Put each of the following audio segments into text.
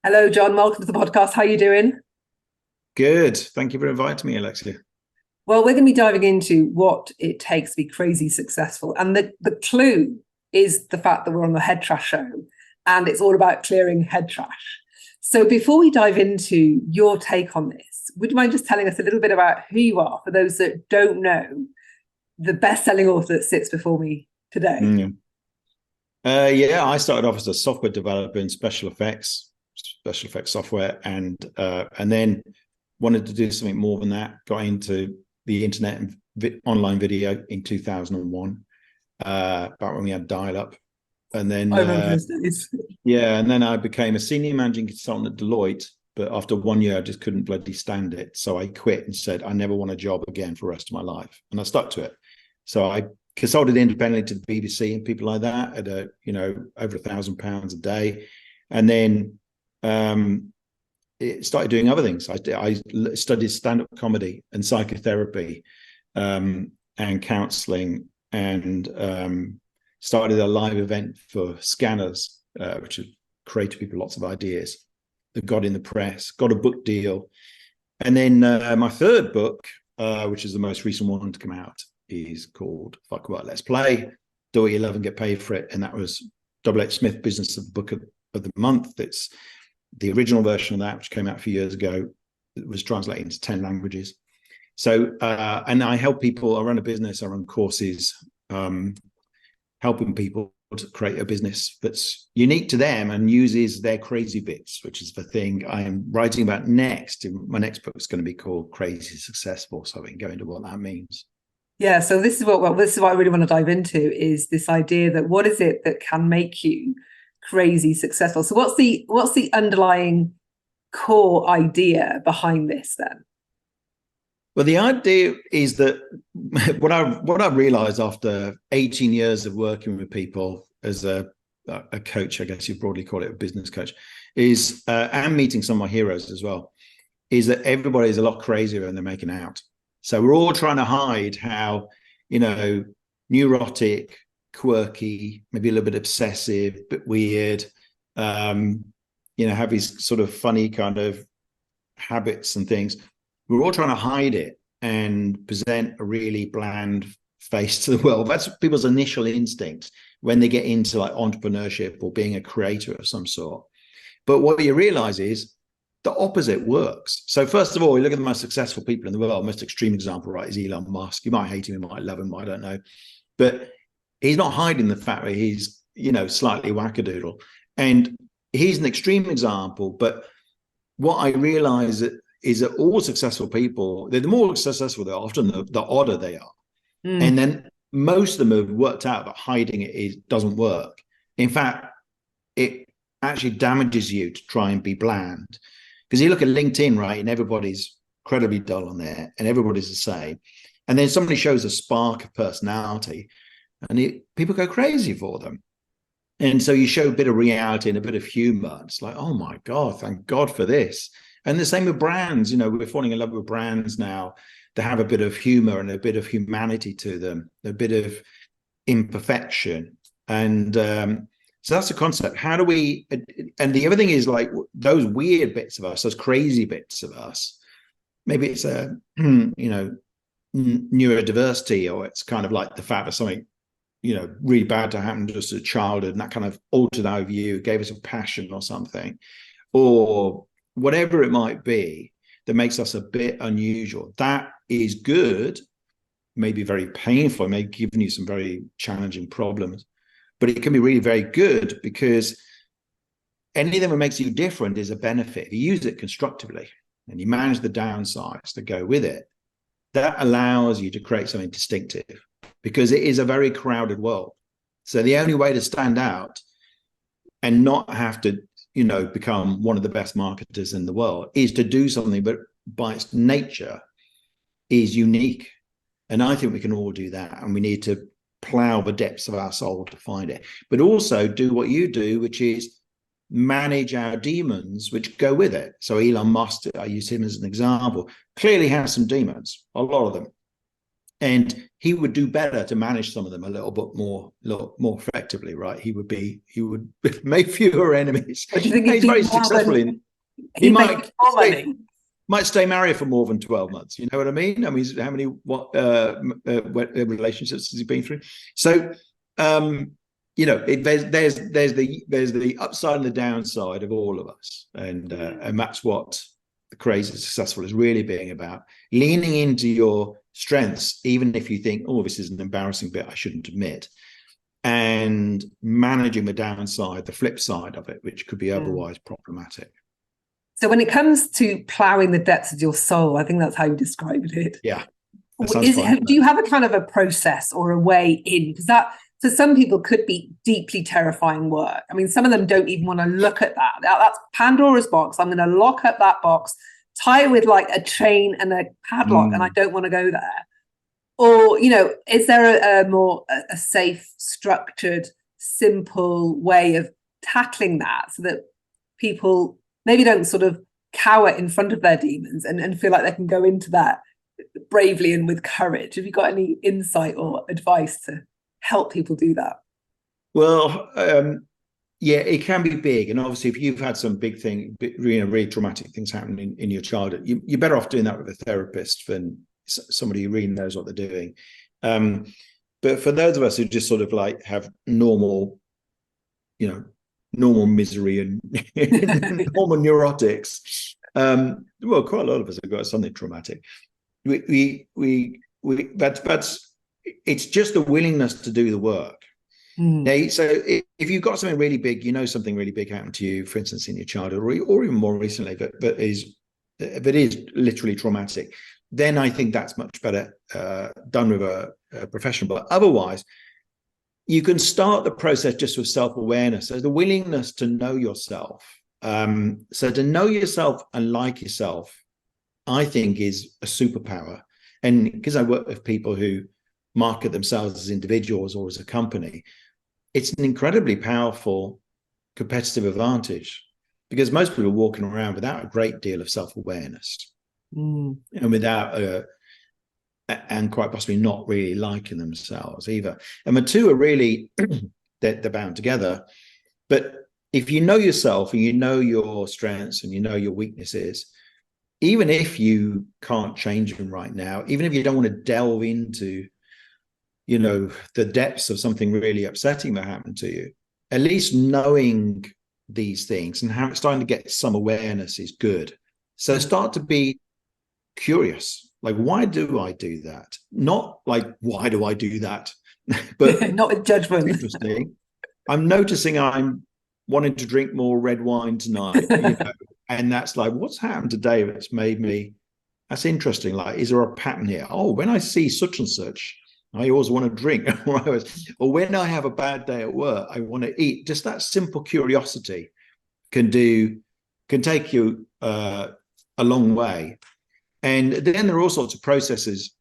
Hello, John. Welcome to the podcast. How are you doing? Good. Thank you for inviting me, Alexia. Well, we're going to be diving into what it takes to be crazy successful. And the clue is the fact that we're on the head trash show and it's all about clearing head trash. So before we dive into your take on this, would you mind just telling us a little bit about who you are for those that don't know the best-selling author that sits before me today? Mm. Yeah, I started off as a software developer in special effects software, and then wanted to do something more than that. Got into the internet and online video in 2001, back when we had dial-up, and then I remember those days. yeah, and then I became a senior managing consultant at Deloitte. But after 1 year, I just couldn't bloody stand it, so I quit and said I never want a job again for the rest of my life, and I stuck to it. So I consulted independently to the BBC and people like that at over £1,000 a day, and then it started doing other things. I studied stand-up comedy and psychotherapy, and counselling, and started a live event for Scanners, which has created people lots of ideas that got in the press, got a book deal, and then my third book, which is the most recent one to come out, is called Fuck What, Let's Play, Do What You Love and Get Paid for It. And that was W.H. Smith Business of the Book of the Month. It's the original version of that, which came out a few years ago. It was translated into 10 languages. So, and I help people, I run a business, I run courses, helping people to create a business that's unique to them and uses their crazy bits, which is the thing I am writing about next. My next book is going to be called Crazy Successful, so we can go into what that means. Yeah, so this is what I really want to dive into is this idea that what is it that can make you crazy successful? So what's the underlying core idea behind this then? Well, the idea is that what I realized after 18 years of working with people as a coach, I guess you broadly call it a business coach, is and meeting some of my heroes as well, is that everybody is a lot crazier than they're making out. So we're all trying to hide how, neurotic, quirky, maybe a little bit obsessive, bit weird, have these sort of funny kind of habits and things. We're all trying to hide it and present a really bland face to the world. That's people's initial instinct when they get into like entrepreneurship or being a creator of some sort. But what you realize is the opposite works. So first of all, you look at the most successful people in the world. Most extreme example, right, is Elon Musk. You might hate him, you might love him, I don't know. But he's not hiding the fact that he's, slightly wackadoodle. And he's an extreme example. But what I realize is that all successful people, the more successful they are, often the odder they are. Mm. And then most of them have worked out that hiding it doesn't work. In fact, it actually damages you to try and be bland. Because you look at LinkedIn, right, and everybody's incredibly dull on there and everybody's the same. And then somebody shows a spark of personality and people go crazy for them. And so you show a bit of reality and a bit of humor. It's like, oh my God, thank God for this. And the same with brands. We're falling in love with brands now that have a bit of humor and a bit of humanity to them, a bit of imperfection. And so that's the concept. How do we, and the other thing is like those weird bits of us, those crazy bits of us, maybe it's a, neurodiversity, or it's kind of like the fact of something, really bad to happen to us as a childhood, and that kind of altered our view, gave us a passion or something, or whatever it might be that makes us a bit unusual. That is good, maybe very painful, maybe giving you some very challenging problems, but it can be really very good because anything that makes you different is a benefit. If you use it constructively and you manage the downsides that go with it, that allows you to create something distinctive, because it is a very crowded world. So the only way to stand out and not have to, become one of the best marketers in the world is to do something, but by its nature is unique. And I think we can all do that. And we need to plow the depths of our soul to find it, but also do what you do, which is manage our demons, which go with it. So Elon Musk, I use him as an example, clearly has some demons, a lot of them. And he would do better to manage some of them a little more effectively, right? He would make fewer enemies. But do you think He's very successful in. He might more money? Might stay married for more than 12 months. You know what I mean? I mean, how many relationships has he been through? So, you know, there's the upside and the downside of all of us, and that's what the crazy successful is really being about: leaning into your strengths, even if you think, oh, this is an embarrassing bit I shouldn't admit, and managing the downside, the flip side of it, which could be otherwise problematic. So when it comes to ploughing the depths of your soul, I think that's how you described it. Yeah. Do you have a kind of a process or a way in? Because that, for some people, could be deeply terrifying work. I mean, some of them don't even want to look at that. That's Pandora's box. I'm going to lock up that box, tie it with like a chain and a padlock, and I don't want to go there. Or, you know, is there a more safe, structured, simple way of tackling that so that people maybe don't sort of cower in front of their demons and feel like they can go into that bravely and with courage? Have you got any insight or advice to help people do that? Well, yeah, it can be big. And obviously, if you've had some big thing, really traumatic things happen in your childhood, you're better off doing that with a therapist than somebody who really knows what they're doing. But for those of us who just sort of like have normal misery and normal neurotics, well, quite a lot of us have got something traumatic. That's it's just the willingness to do the work. Now, so if you've got something really big, something really big happened to you, for instance, in your childhood, or even more recently, but is literally traumatic, then I think that's much better done with a professional. But otherwise, you can start the process just with self-awareness. So the willingness to know yourself. So to know yourself and like yourself, I think, is a superpower. And because I work with people who market themselves as individuals or as a company, it's an incredibly powerful competitive advantage, because most people are walking around without a great deal of self-awareness and without and quite possibly not really liking themselves either. And the two are really they're bound together. But if you know yourself and you know your strengths and you know your weaknesses, even if you can't change them right now, even if you don't want to delve into the depths of something really upsetting that happened to you, at least knowing these things and starting to get some awareness is good. So start to be curious. Like, why do I do that? Not like, why do I do that? But not with judgment. Interesting. I'm noticing I'm wanting to drink more red wine tonight, and that's like, what's happened today that's made me, that's interesting. Like, is there a pattern here? Oh, when I see such and such, I always want to drink. Or when I have a bad day at work, I want to eat. Just that simple curiosity can take you a long way. And then there are all sorts of processes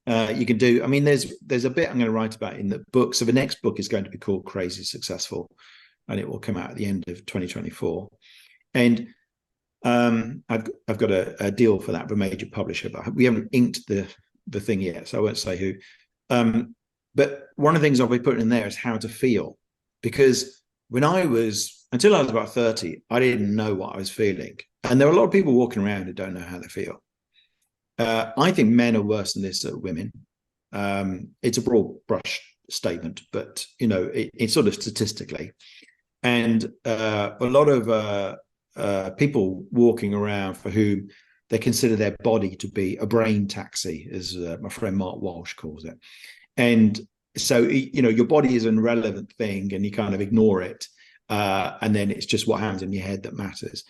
you can do. I mean, there's a bit I'm going to write about in the book. So the next book is going to be called Crazy Successful, and it will come out at the end of 2024. And I've got a deal for that with a major publisher, but we haven't inked the thing yet, so I won't say who. But one of the things I'll be putting in there is how to feel, because until I was about 30, I didn't know what I was feeling. And there are a lot of people walking around who don't know how they feel. I think men are worse than this than women. It's a broad brush statement, but it's sort of statistically. And a lot of people walking around for whom they consider their body to be a brain taxi, as my friend Mark Walsh calls it. And so, your body is an irrelevant thing and you kind of ignore it. And then it's just what happens in your head that matters.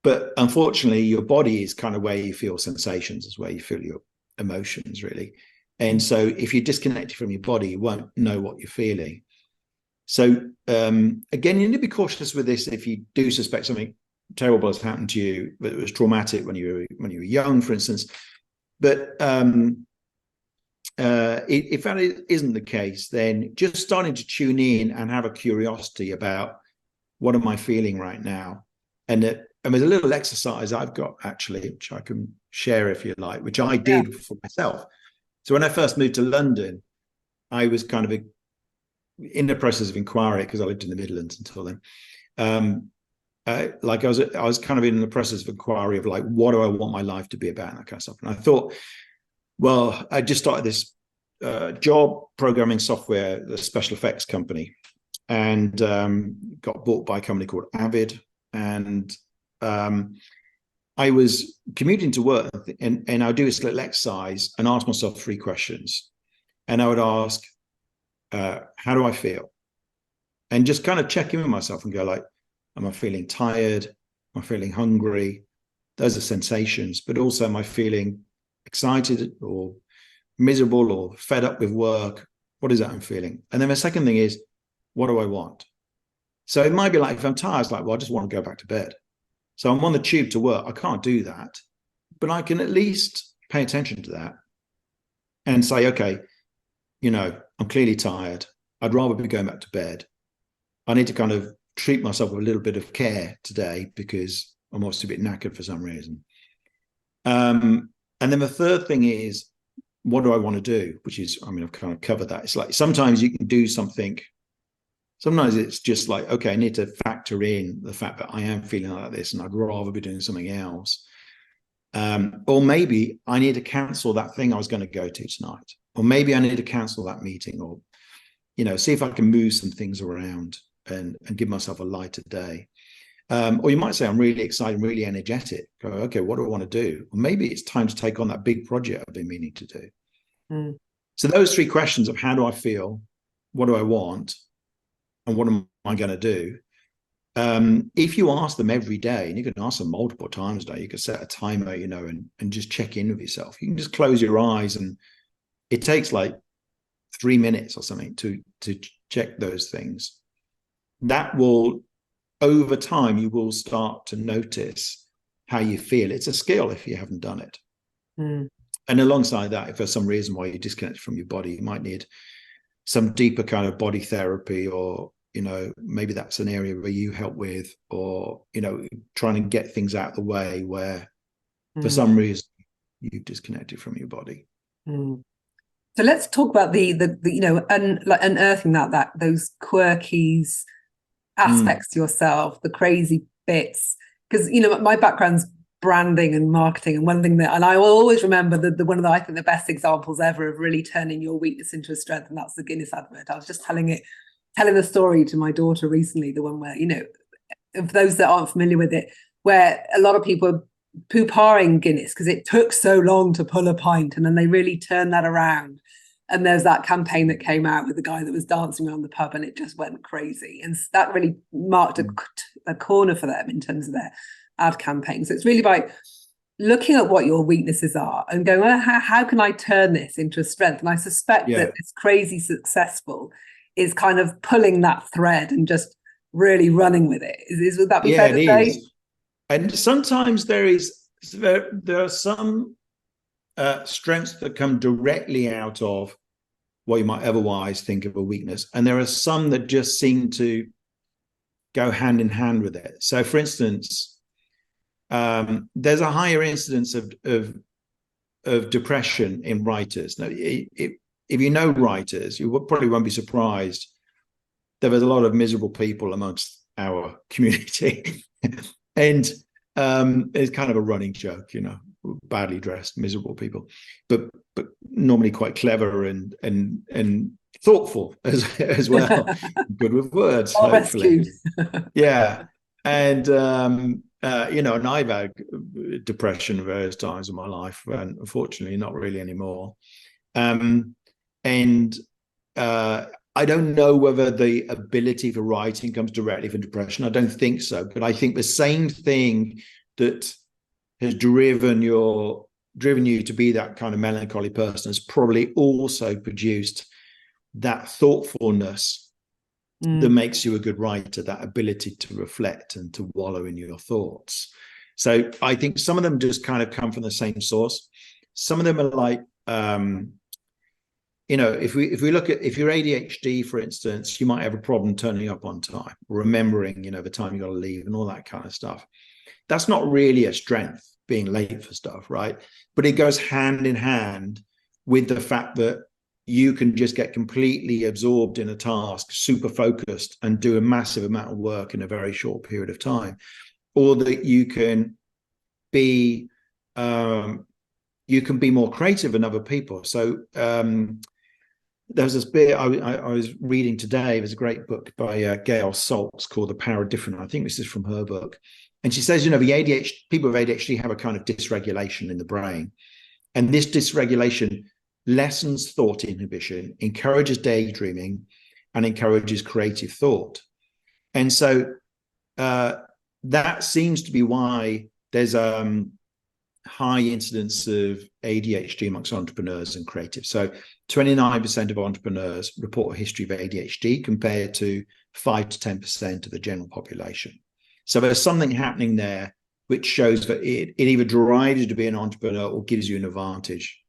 But unfortunately, your body is kind of where you feel sensations, is where you feel your emotions, really. And so if you're disconnected from your body, you won't know what you're feeling. So again, you need to be cautious with this if you do suspect something terrible has happened to you, but it was traumatic when you were young, for instance. But if that isn't the case, then just starting to tune in and have a curiosity about, what am I feeling right now? And there's a little exercise I've got, actually, which I can share if you like, which I did for myself. So when I first moved to London, I was kind of in the process of inquiry, because I lived in the Midlands until then. Like I was kind of in the process of inquiry of like, what do I want my life to be about, and that kind of stuff. And I thought, well, I just started this job programming software, the special effects company, and got bought by a company called Avid. And I was commuting to work, and I'd do this little exercise and ask myself 3 questions. And I would ask, how do I feel? And just kind of check in with myself and go like, am I feeling tired? Am I feeling hungry? Those are sensations. But also, am I feeling excited or miserable or fed up with work? What is that I'm feeling? And then the second thing is, what do I want? So it might be like, if I'm tired, it's like, well, I just want to go back to bed. So I'm on the tube to work. I can't do that, but I can at least pay attention to that and say, okay, I'm clearly tired. I'd rather be going back to bed. I need to kind of treat myself with a little bit of care today because I'm obviously a bit knackered for some reason. And then the third thing is, what do I want to do? Which is, I've kind of covered that. It's like, sometimes you can do something. Sometimes it's just like, okay, I need to factor in the fact that I am feeling like this and I'd rather be doing something else. Or maybe I need to cancel that thing I was going to go to tonight. Or maybe I need to cancel that meeting, or, see if I can move some things around and give myself a lighter day. Or you might say, I'm really excited, really energetic. Go, okay, what do I want to do? Or maybe it's time to take on that big project I've been meaning to do. Mm. So those 3 questions of how do I feel, what do I want, and what am I going to do? If you ask them every day, and you can ask them multiple times a day, you can set a timer, and just check in with yourself. You can just close your eyes, and it takes like 3 minutes or something to check those things. That will, over time, you will start to notice how you feel. It's a skill if you haven't done it. Mm. And alongside that, if there's some reason why you're disconnected from your body, you might need some deeper kind of body therapy, or maybe that's an area where you help with, or trying to get things out of the way where for some reason you've disconnected from your body. So let's talk about the unearthing those quirky aspects to yourself, the crazy bits, because my background's branding and marketing, and one thing and I will always remember the one of I think the best examples ever of really turning your weakness into a strength, and that's the Guinness advert. I was just telling the story to my daughter recently, the one where, of those that aren't familiar with it, where a lot of people are poo-parring Guinness because it took so long to pull a pint, and then they really turned that around. And there's that campaign that came out with the guy that was dancing around the pub, and it just went crazy. And that really marked a corner for them in terms of their ad campaign. So it's really about looking at what your weaknesses are and going, well, how can I turn this into a strength? And I suspect that this crazy successful is kind of pulling that thread and just really running with it. Would that be fair to say? Is. And sometimes there are some strengths that come directly out of what you might otherwise think of a weakness, and there are some that just seem to go hand in hand with it. So, for instance, there's a higher incidence of depression in writers. Now, if you know writers, you probably won't be surprised that there's a lot of miserable people amongst our community. And it's kind of a running joke, badly dressed, miserable people, but normally quite clever and thoughtful as well. Good with words, hopefully. Yeah. And and I've had depression various times in my life, and unfortunately not really anymore. I don't know whether the ability for writing comes directly from depression. I don't think so. But I think the same thing that has driven you to be that kind of melancholy person has probably also produced that thoughtfulness that makes you a good writer, that ability to reflect and to wallow in your thoughts. So I think some of them just kind of come from the same source. Some of them are like, if we look at, if you're ADHD, for instance, you might have a problem turning up on time, remembering, the time you got to leave and all that kind of stuff. That's not really a strength, being late for stuff, right? But it goes hand in hand with the fact that you can just get completely absorbed in a task, super focused, and do a massive amount of work in a very short period of time, or that you can be more creative than other people. So there's this bit I was reading today. There's a great book by Gail Saltz called The Power of Different. I think this is from her book. And she says, the ADHD, people with ADHD have a kind of dysregulation in the brain. And this dysregulation lessens thought inhibition, encourages daydreaming, and encourages creative thought. And so that seems to be why there's high incidence of ADHD amongst entrepreneurs and creatives. So 29% of entrepreneurs report a history of ADHD compared to 5 to 10% of the general population. So there's something happening there which shows that it either drives you to be an entrepreneur or gives you an advantage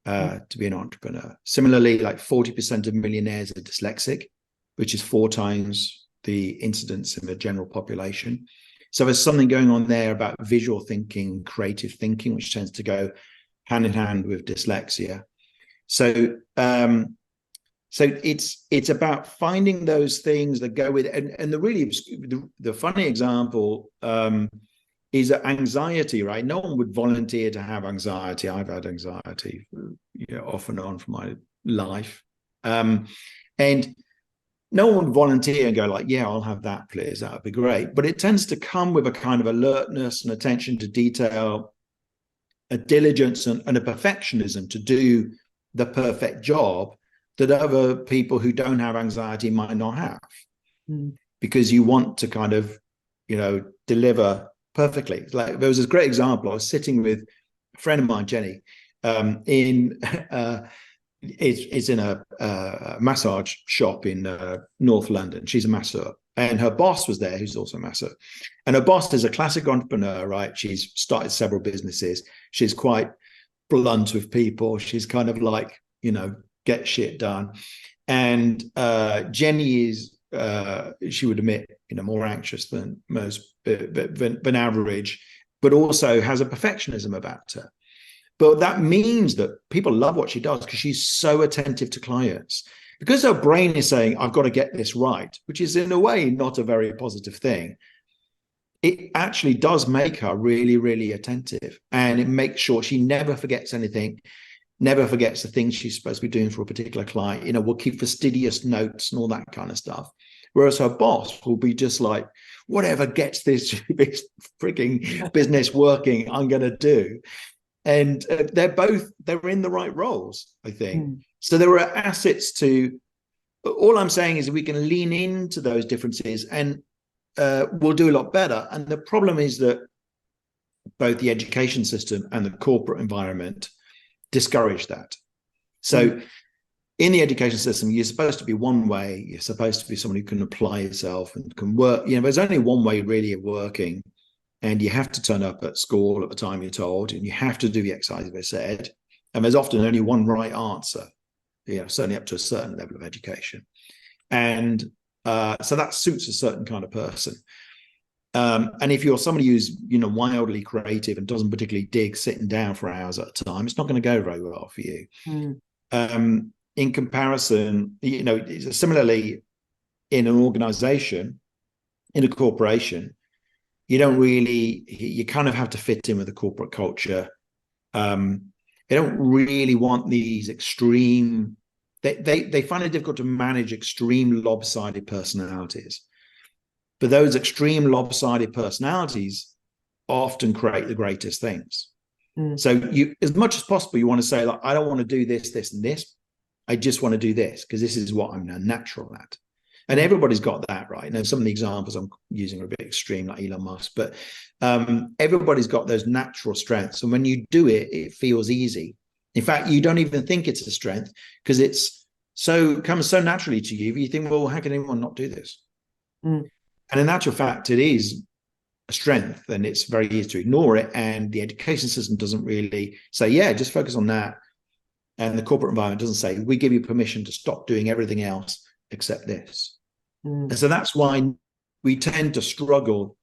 to be an entrepreneur. Similarly, like 40% of millionaires are dyslexic, which is 4 times the incidence in the general population. So there's something going on there about visual thinking, creative thinking, which tends to go hand in hand with dyslexia. So it's about finding those things that go with it. And the funny example is anxiety, right? No one would volunteer to have anxiety. I've had anxiety, off and on for my life. And no one would volunteer and go like, yeah, I'll have that, please. That would be great. But it tends to come with a kind of alertness and attention to detail, a diligence and a perfectionism to do the perfect job that other people who don't have anxiety might not have. Because you want to kind of, deliver perfectly. Like there was this great example. I was sitting with a friend of mine, Jenny, it's in a massage shop in North London. She's a masseur, and her boss was there, who's also a masseur. And her boss is a classic entrepreneur, right? She's started several businesses. She's quite blunt with people. She's kind of like, get shit done. And Jenny is, she would admit, more anxious than most, than average, but also has a perfectionism about her. But that means that people love what she does because she's so attentive to clients. Because her brain is saying, I've got to get this right, which is in a way not a very positive thing. It actually does make her really, really attentive. And it makes sure she never forgets anything, never forgets the things she's supposed to be doing for a particular client. Will keep fastidious notes and all that kind of stuff. Whereas her boss will be just like, whatever gets this freaking business working, I'm going to do. And they're in the right roles, I think. So there are assets to, all I'm saying is that we can lean into those differences and we'll do a lot better. And the problem is that both the education system and the corporate environment discourage that. So in the education system, you're supposed to be one way. You're supposed to be someone who can apply yourself and can work. There's only one way really of working. And you have to turn up at school at the time you're told, and you have to do the exercise they said. And there's often only one right answer, certainly up to a certain level of education. And so that suits a certain kind of person. And if you're somebody who's, wildly creative and doesn't particularly dig sitting down for hours at a time, it's not going to go very well for you. In comparison, similarly, in an organization, in a corporation, you kind of have to fit in with the corporate culture. They don't really want these extreme, they find it difficult to manage extreme lopsided personalities. But those extreme lopsided personalities often create the greatest things. So you, as much as possible, you want to say, like, I don't want to do this, this, and this. I just want to do this because this is what I'm natural at. And everybody's got that, right? Now, some of the examples I'm using are a bit extreme, like Elon Musk, but everybody's got those natural strengths. And when you do it, it feels easy. In fact, you don't even think it's a strength because comes so naturally to you. You think, well, how can anyone not do this? And in actual fact, it is a strength, and it's very easy to ignore it. And the education system doesn't really say, yeah, just focus on that. And the corporate environment doesn't say, we give you permission to stop doing everything else except this. And so that's why we tend to struggle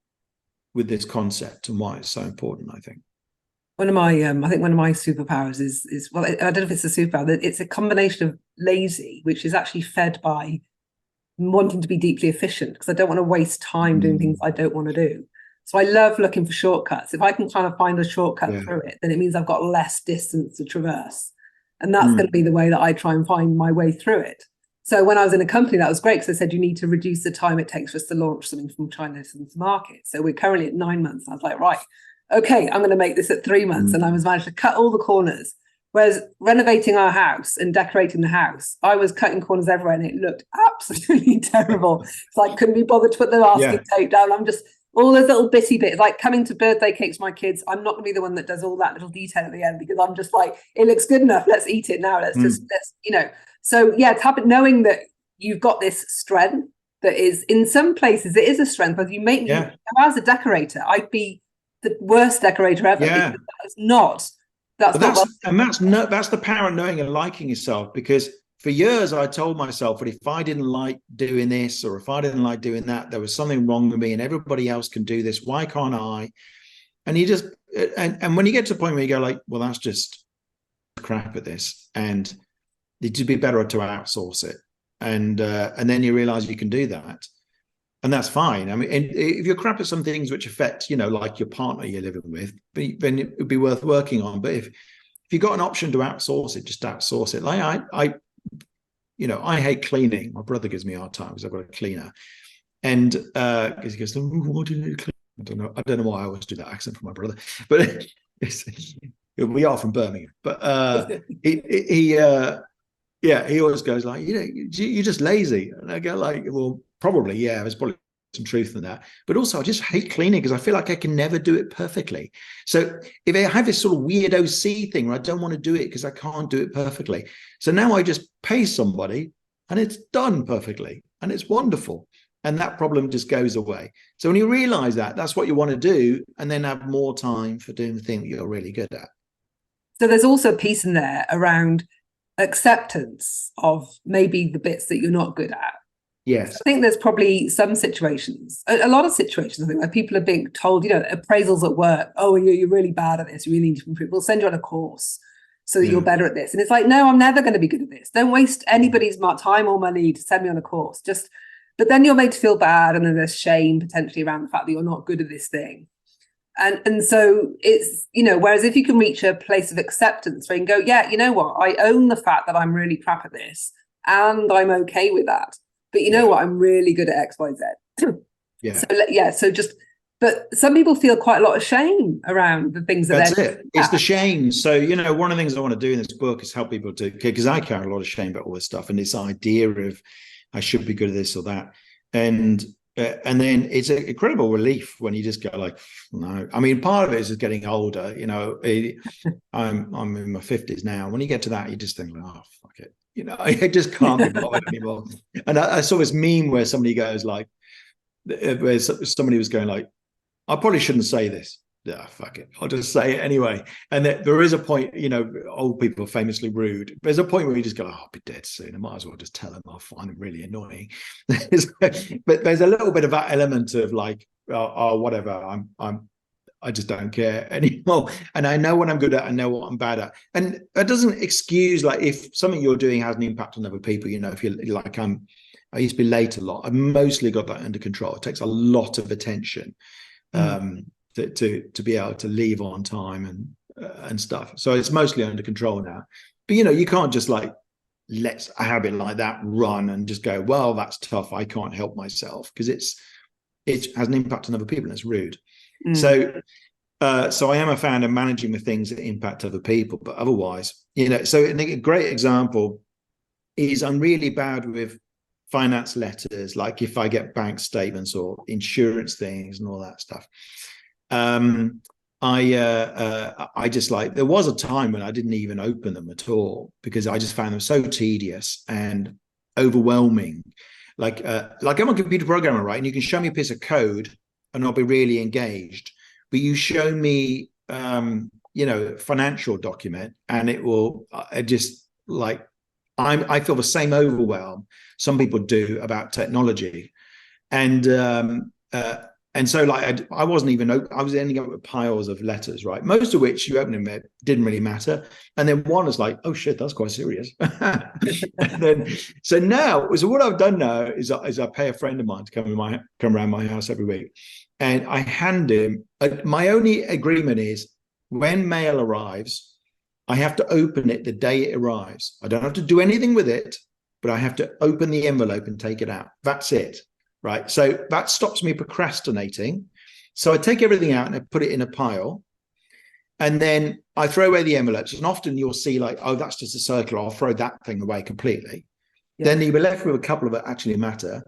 with this concept and why it's so important, I think. I think one of my superpowers is well, I don't know if it's a superpower. It's a combination of lazy, which is actually fed by wanting to be deeply efficient because I don't want to waste time doing things I don't want to do. So I love looking for shortcuts. If I can kind of find a shortcut through it, then it means I've got less distance to traverse. And that's going to be the way that I try and find my way through it. So when I was in a company, that was great because they said you need to reduce the time it takes for us to launch something from China to the market. So we're currently at 9 months. I was like, right, okay, I'm going to make this at 3 months. And I was managed to cut all the corners. Whereas renovating our house and decorating the house, I was cutting corners everywhere and it looked absolutely terrible. It's like, couldn't be bothered to put the masking tape down. I'm just, all those little bitty bits, like coming to birthday cakes for my kids, I'm not going to be the one that does all that little detail at the end because I'm just like, it looks good enough. Let's eat it now. Let's So yeah, it's happened knowing that you've got this strength that is, in some places, it is a strength, but you make me, if I was a decorator, I'd be the worst decorator ever. Because that's not that's the power of knowing and liking yourself, because for years I told myself that if I didn't like doing this or if I didn't like doing that, there was something wrong with me and everybody else can do this. Why can't I? And you just and when you get to the point where you go like, well, that's just crap at this, and it'd be better to outsource it. And then you realize you can do that. And that's fine. I mean, and if you're crap at some things which affect, like your partner you're living with, then it would be worth working on. But if you've got an option to outsource it, just outsource it. Like I hate cleaning. My brother gives me a hard time because I've got a cleaner. And because he goes, what do you need to clean? I don't know why I always do that accent for my brother. But we are from Birmingham. But he always goes like, you're just lazy. And I go like, well, probably, yeah, there's probably some truth in that. But also I just hate cleaning because I feel like I can never do it perfectly. So if I have this sort of weird OC thing where I don't want to do it because I can't do it perfectly. So now I just pay somebody and it's done perfectly and it's wonderful. And that problem just goes away. So when you realize that, that's what you want to do, and then have more time for doing the thing that you're really good at. So there's also a piece in there around acceptance of maybe the bits that you're not good at. Yes. I think there's probably some situations, a lot of situations, I think, where people are being told, appraisals at work, oh, you're really bad at this, you really need to improve. We'll send you on a course so that you're better at this. And it's like, no, I'm never going to be good at this. Don't waste anybody's time or money to send me on a course. But then you're made to feel bad, and then there's shame potentially around the fact that you're not good at this thing. And so it's, whereas if you can reach a place of acceptance where you can go, yeah, you know what, I own the fact that I'm really crap at this and I'm okay with that. But you know what, I'm really good at X, Y, Z. But some people feel quite a lot of shame around the things that that's it. It's the shame. So, one of the things I want to do in this book is help people to, because I carry a lot of shame about all this stuff and this idea of I should be good at this or that. And then it's an incredible relief when you just go like, no. I mean, part of it is just getting older. I'm in my 50s now. When you get to that, you just think, oh, fuck it. I just can't be bothered anymore. And I saw this meme where somebody goes like, where somebody was going like, I probably shouldn't say this. Yeah, fuck it. I'll just say it anyway. And there is a point, old people are famously rude. There's a point where you just go, oh, I'll be dead soon. I might as well just tell them I'll find them really annoying. But there's a little bit of that element of like, oh whatever, I just don't care anymore. And I know what I'm good at. I know what I'm bad at. And that doesn't excuse, like, if something you're doing has an impact on other people, if you're like, I used to be late a lot. I've mostly got that under control. It takes a lot of attention to be able to leave on time and stuff. So it's mostly under control now. But, you can't just like, let a habit like that run and just go, well, that's tough. I can't help myself, because it has an impact on other people and it's rude. So I am a fan of managing the things that impact other people, but otherwise, so I think a great example is I'm really bad with finance letters, like if I get bank statements or insurance things and all that stuff. I just like, there was a time when I didn't even open them at all because I just found them so tedious and overwhelming. Like I'm a computer programmer, right? And you can show me a piece of code and I'll be really engaged. But you show me, financial document, and it will just like, I feel the same overwhelm some people do about technology, and And so like I wasn't even, I was ending up with piles of letters, right? Most of which you open them, didn't really matter. And then one is like, oh shit, that's quite serious. And then, so what I've done now is I pay a friend of mine to come around my house every week. And I hand him, my only agreement is when mail arrives, I have to open it the day it arrives. I don't have to do anything with it, but I have to open the envelope and take it out. That's it. Right. So that stops me procrastinating. So I take everything out and I put it in a pile. And then I throw away the envelopes. And often you'll see like, oh, that's just a circle. I'll throw that thing away completely. Yeah. Then you'll be left with a couple that actually matter.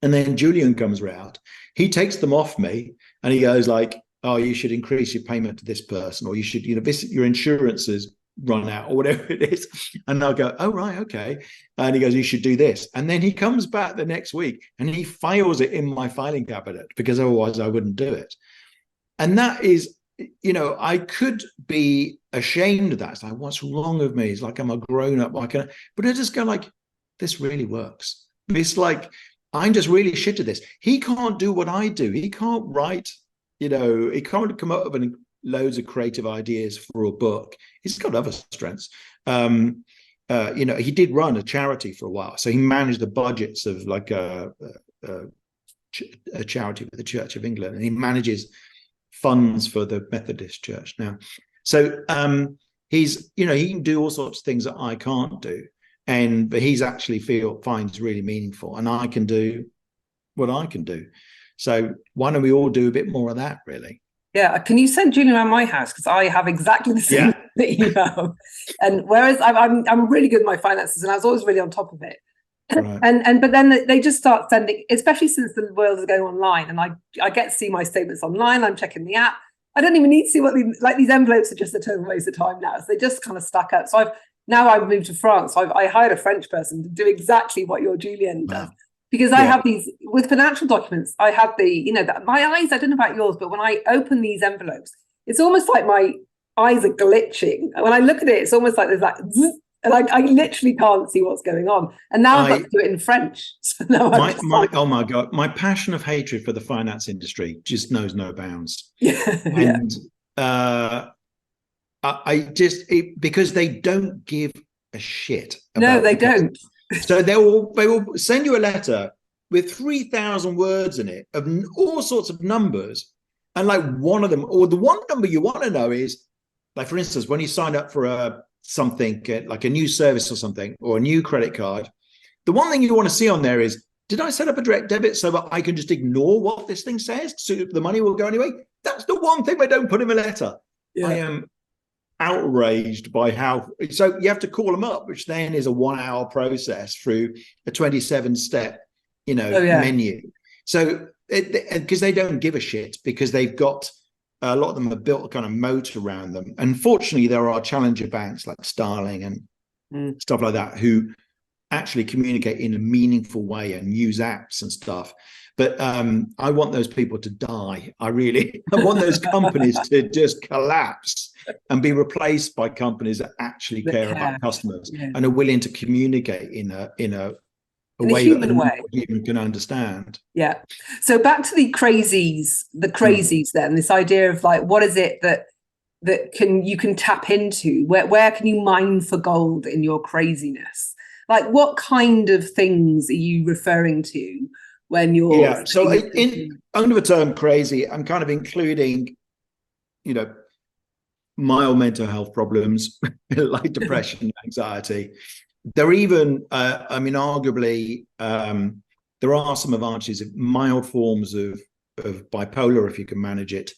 And then Julian comes round. He takes them off me and he goes like, oh, you should increase your payment to this person, or you should, your insurance is run out, or whatever it is. And I'll go, oh, right, okay. And he goes, you should do this. And then he comes back the next week and he files it in my filing cabinet, because otherwise I wouldn't do it. And that is, I could be ashamed of that. It's like, what's wrong with me? It's like I'm a grown up. But I just go like, this really works. It's like, I'm just really shit at this. He can't do what I do. He can't write, he can't come up with loads of creative ideas for a book. He's got other strengths. He did run a charity for a while, so he managed the budgets of like a charity with the Church of England, and he manages funds for the Methodist Church now. So he can do all sorts of things that I can't do, but he's actually finds really meaningful, and I can do what I can do. So why don't we all do a bit more of that, really? Yeah, can you send Julian around my house, because I have exactly the same that you have. And whereas I'm really good at my finances, and I was always really on top of it. Right. But then they just start sending, especially since the world is going online, and I get to see my statements online. I'm checking the app. I don't even need to see what these envelopes are just a total waste of time now. So they just kind of stack up. So I've moved to France. So I hired a French person to do exactly what your Julian does. Wow. Because I have these with financial documents. I have my eyes. I don't know about yours, but when I open these envelopes, it's almost like my eyes are glitching. When I look at it, it's almost like there's that, and I literally can't see what's going on. And now I've got to do it in French. So now oh my God, my passion of hatred for the finance industry just knows no bounds. Because they don't give a shit. No, they don't. So they will send you a letter with 3,000 words in it of all sorts of numbers, and like one of them, or the one number you want to know is, like for instance, when you sign up for something like a new service or something, or a new credit card, the one thing you want to see on there is, did I set up a direct debit so that I can just ignore what this thing says, so the money will go anyway? That's the one thing they don't put in a letter. Yeah. I am outraged by how, so you have to call them up, which then is a 1 hour process through a 27-step menu. So because they don't give a shit, because they've got a lot of them have built a kind of moat around them. Unfortunately, there are challenger banks like Starling and stuff like that who actually communicate in a meaningful way and use apps and stuff. But I want those people to die. I want those companies to just collapse and be replaced by companies that actually care about customers and are willing to communicate in a way that a human can understand. Yeah. So back to the crazies then, this idea of like, what is it that you can tap into? Where can you mine for gold in your craziness? Like, what kind of things are you referring to when you're so under the term crazy, I'm kind of including mild mental health problems like depression, anxiety. There are even arguably there are some advantages of mild forms of bipolar, if you can manage it.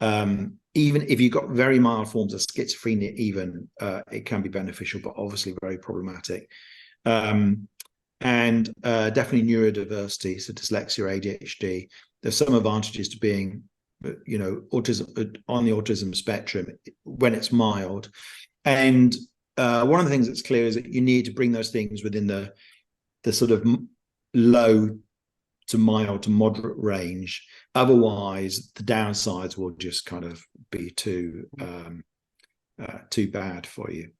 Even if you've got very mild forms of schizophrenia, even it can be beneficial, but obviously very problematic. And definitely neurodiversity, so dyslexia, ADHD. There's some advantages to being, autism on the autism spectrum when it's mild. And one of the things that's clear is that you need to bring those things within the sort of low to mild to moderate range. Otherwise, the downsides will just kind of be too bad for you.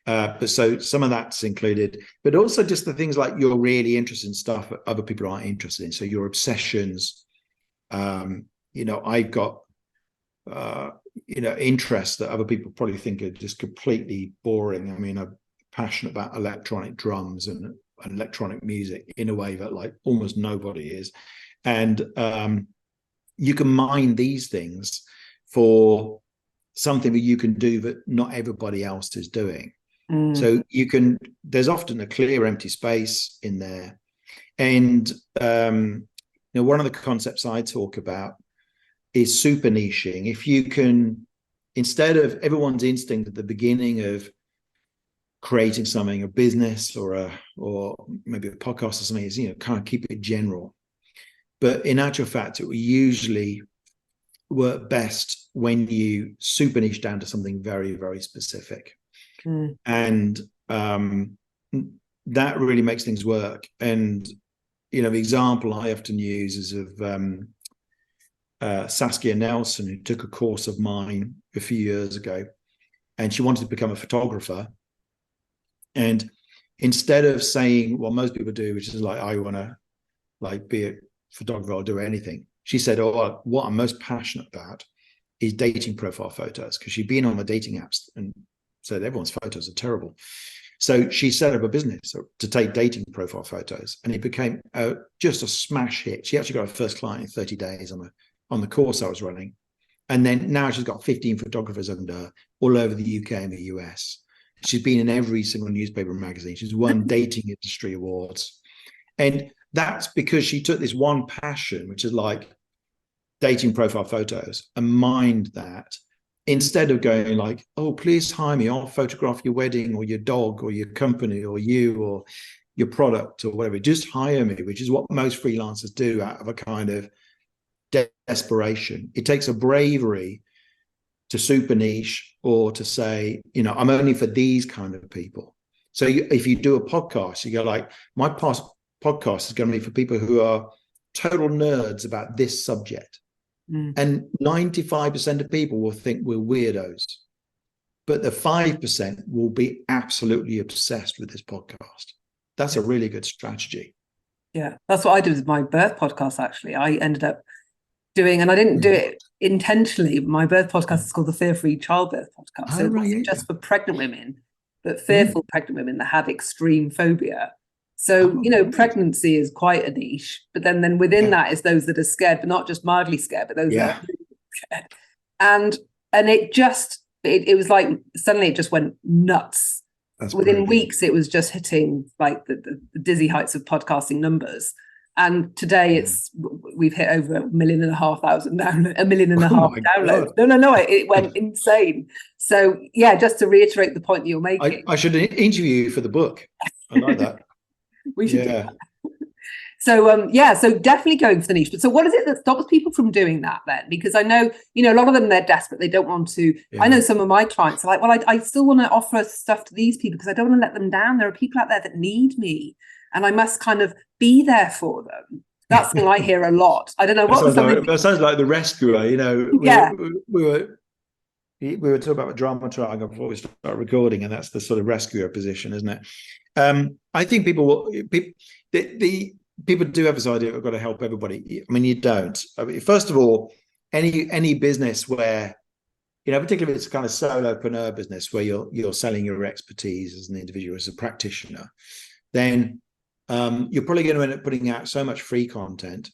But so some of that's included, but also just the things like you're really interested in stuff that other people aren't interested in. So your obsessions, I've got interests that other people probably think are just completely boring. I mean, I'm passionate about electronic drums and electronic music in a way that like almost nobody is. And you can mine these things for something that you can do that not everybody else is doing. So there's often a clear empty space in there. And one of the concepts I talk about is super niching. If you can, instead of everyone's instinct at the beginning of creating something, a business or maybe a podcast or something, is kind of keep it general. But in actual fact, it will usually work best when you super niche down to something very, very specific. And that really makes things work. And the example I often use is of Saskia Nelson, who took a course of mine a few years ago, and she wanted to become a photographer. And instead of saying what most people do, which is like, I want to like be a photographer, I'll do anything, she said, oh, what I'm most passionate about is dating profile photos, because she'd been on the dating apps and said everyone's photos are terrible. So she set up a business to take dating profile photos, and it became just a smash hit. She actually got her first client in 30 days on the course I was running. And then now she's got 15 photographers under her all over the UK and the US. She's been in every single newspaper and magazine. She's won dating industry awards. And that's because she took this one passion, which is like dating profile photos, and mined that, instead of going like, oh, please hire me, I'll photograph your wedding or your dog or your company or you or your product or whatever. Just hire me, which is what most freelancers do out of a kind of desperation. It takes a bravery to super niche or to say, I'm only for these kind of people. So if you do a podcast, you go like, my podcast is going to be for people who are total nerds about this subject. And 95% of people will think we're weirdos, but the 5% will be absolutely obsessed with this podcast. That's a really good strategy. Yeah, that's what I did with my birth podcast, actually. I ended up doing, and I didn't do it intentionally, my birth podcast is called the Fear-Free Childbirth Podcast. So it wasn't just for pregnant women, but fearful pregnant women that had extreme phobia. So, pregnancy is quite a niche, but then within that is those that are scared, but not just mildly scared, but those that are really scared. And it was like, suddenly it just went nuts. Within weeks, it was just hitting like the dizzy heights of podcasting numbers. And today we've hit over 1.5 million downloads, 1.5 million downloads. No, it went insane. So yeah, just to reiterate the point that you're making. I should interview you for the book. I like that. We should do that. So definitely going for the niche. But so what is it that stops people from doing that then? Because I know, a lot of them, they're desperate. They don't want to. I know some of my clients are like, well, I still want to offer stuff to these people because I don't want to let them down. There are people out there that need me, and I must kind of be there for them. That's something I hear a lot. I don't know what that sounds like the rescuer. We were talking about drama triangle before we start recording, and that's the sort of rescuer position, isn't it? I think people do have this idea of I've got to help everybody. I mean, you don't. I mean, first of all, any business where, particularly if it's a kind of solopreneur business where you're selling your expertise as an individual, as a practitioner, then you're probably going to end up putting out so much free content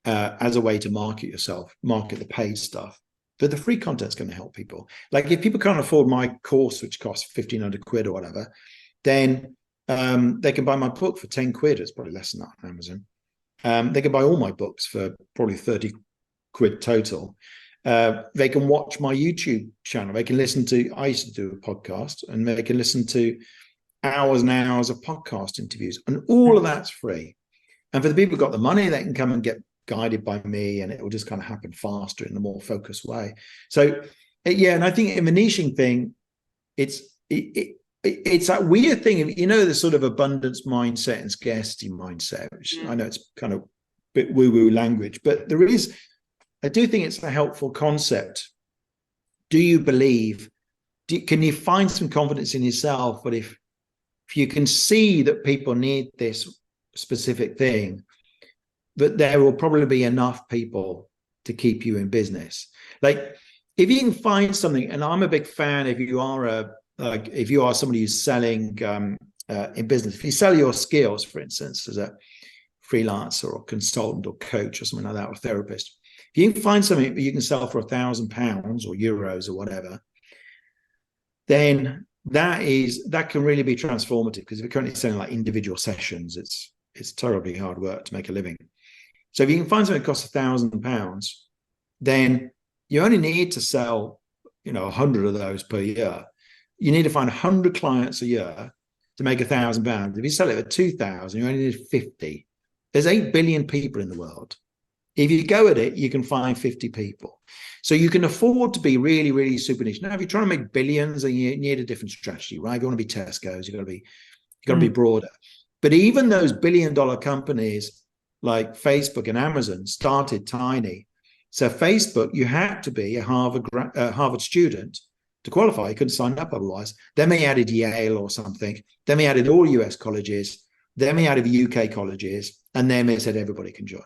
as a way to market yourself, market the paid stuff. But the free content's going to help people. Like if people can't afford my course, which costs 1,500 quid or whatever, then they can buy my book for 10 quid. It's probably less than that on Amazon. They can buy all my books for probably 30 quid total. They can watch my YouTube channel. They can listen to, I used to do a podcast, and they can listen to hours and hours of podcast interviews, and all of that's free. And for the people who've got the money, they can come and get guided by me, and it will just kind of happen faster in a more focused way. So and I think in the niching thing, it's that weird thing, the sort of abundance mindset and scarcity mindset, which I know it's kind of a bit woo-woo language, but I do think it's a helpful concept. Do you believe, can you find some confidence in yourself? But if you can see that people need this specific thing, but there will probably be enough people to keep you in business. Like if you can find something, and I'm a big fan, if you are somebody who's selling in business, if you sell your skills, for instance, as a freelancer or consultant or coach or something like that, or therapist, if you can find something that you can sell for £1,000 or euros or whatever, then that can really be transformative, because if you're currently selling like individual sessions, it's terribly hard work to make a living. So if you can find something that costs £1,000, then you only need to sell 100 of those per year. You need to find 100 clients a year to make £1,000. If you sell it at 2,000, you only need 50. There's 8 billion people in the world. If you go at it, you can find 50 people. So you can afford to be really, really super niche. Now, if you're trying to make billions, then you need a different strategy, right? If you want to be Tesco's, you've got to be broader. But even those billion-dollar companies like Facebook and Amazon started tiny. So Facebook, you had to be a Harvard student to qualify. You couldn't sign up otherwise. Then they added Yale or something. Then they added all US colleges. Then they added UK colleges. And then they said everybody can join.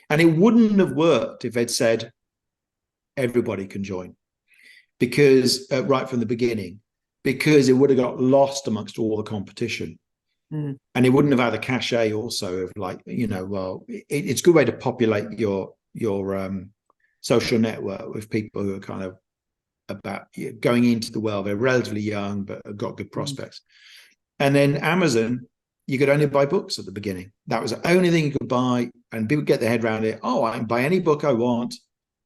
And it wouldn't have worked if they'd said everybody can join, because right from the beginning, because it would have got lost amongst all the competition. And it wouldn't have had a cachet also of like, it's a good way to populate your social network with people who are kind of about going into the world. They're relatively young, but have got good prospects. And then Amazon, you could only buy books at the beginning. That was the only thing you could buy, and people get their head around it. Oh, I can buy any book I want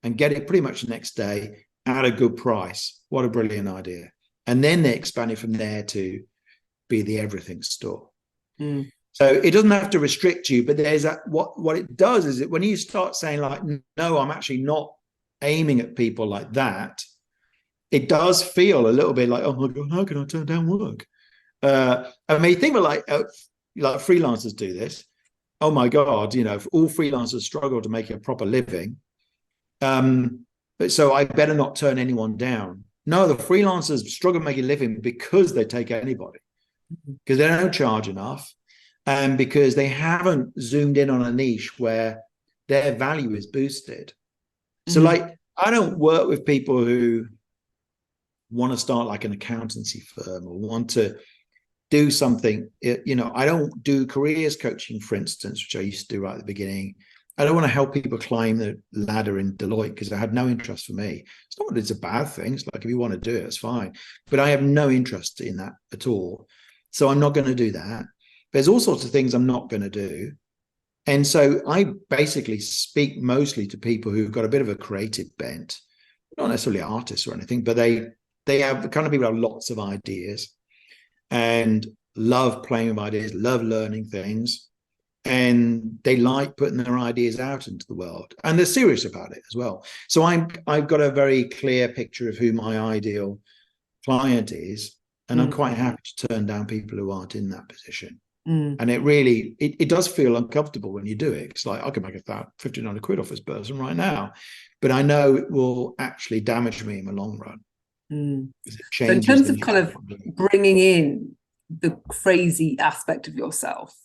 and get it pretty much the next day at a good price. What a brilliant idea. And then they expanded from there to be the everything store. So it doesn't have to restrict you, but there's what it does is that when you start saying like, no, I'm actually not aiming at people like that, it does feel a little bit like, oh my God, how can I turn down work? I mean, think of like freelancers do this. Oh my God, all freelancers struggle to make a proper living. But so I better not turn anyone down. No, the freelancers struggle to make a living because they take anybody, because they don't charge enough, and because they haven't zoomed in on a niche where their value is boosted. So like, I don't work with people who want to start like an accountancy firm or want to do something. I don't do careers coaching, for instance, which I used to do right at the beginning. I don't want to help people climb the ladder in Deloitte because I had no interest for me. It's not that it's a bad thing. It's like, if you want to do it, it's fine. But I have no interest in that at all. So I'm not going to do that. There's all sorts of things I'm not going to do. And so I basically speak mostly to people who've got a bit of a creative bent, not necessarily artists or anything, but they have the kind of people who have lots of ideas and love playing with ideas, love learning things. And they like putting their ideas out into the world, and they're serious about it as well. So I've got a very clear picture of who my ideal client is, and I'm quite happy to turn down people who aren't in that position. And it really, it does feel uncomfortable when you do it. It's like, I can make £1,500 off this person right now, but I know it will actually damage me in the long run. So in terms of kind of bringing in the crazy aspect of yourself,